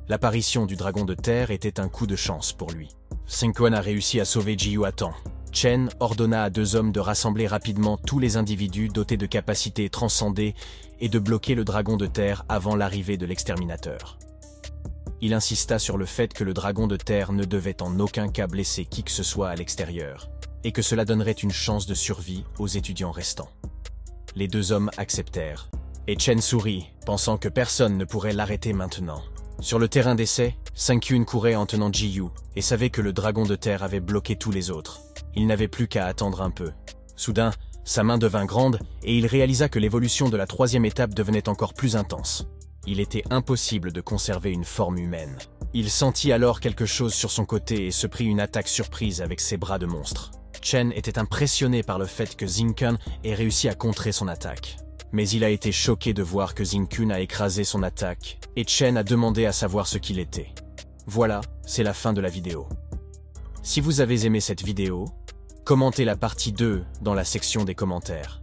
L'apparition du dragon de terre était un coup de chance pour lui. Sinken a réussi à sauver Ji-Yu à temps. Chen ordonna à deux hommes de rassembler rapidement tous les individus dotés de capacités transcendées et de bloquer le dragon de terre avant l'arrivée de l'exterminateur. Il insista sur le fait que le dragon de terre ne devait en aucun cas blesser qui que ce soit à l'extérieur, et que cela donnerait une chance de survie aux étudiants restants. Les deux hommes acceptèrent, et Chen sourit, pensant que personne ne pourrait l'arrêter maintenant. Sur le terrain d'essai, Sinken courait en tenant Ji-Yu, et savait que le dragon de terre avait bloqué tous les autres. Il n'avait plus qu'à attendre un peu. Soudain, sa main devint grande, et il réalisa que l'évolution de la troisième étape devenait encore plus intense. Il était impossible de conserver une forme humaine. Il sentit alors quelque chose sur son côté et se prit une attaque surprise avec ses bras de monstre. Chen était impressionné par le fait que Sinken ait réussi à contrer son attaque. Mais il a été choqué de voir que Sinken a écrasé son attaque, et Chen a demandé à savoir ce qu'il était. Voilà, c'est la fin de la vidéo. Si vous avez aimé cette vidéo, commentez la partie 2 dans la section des commentaires.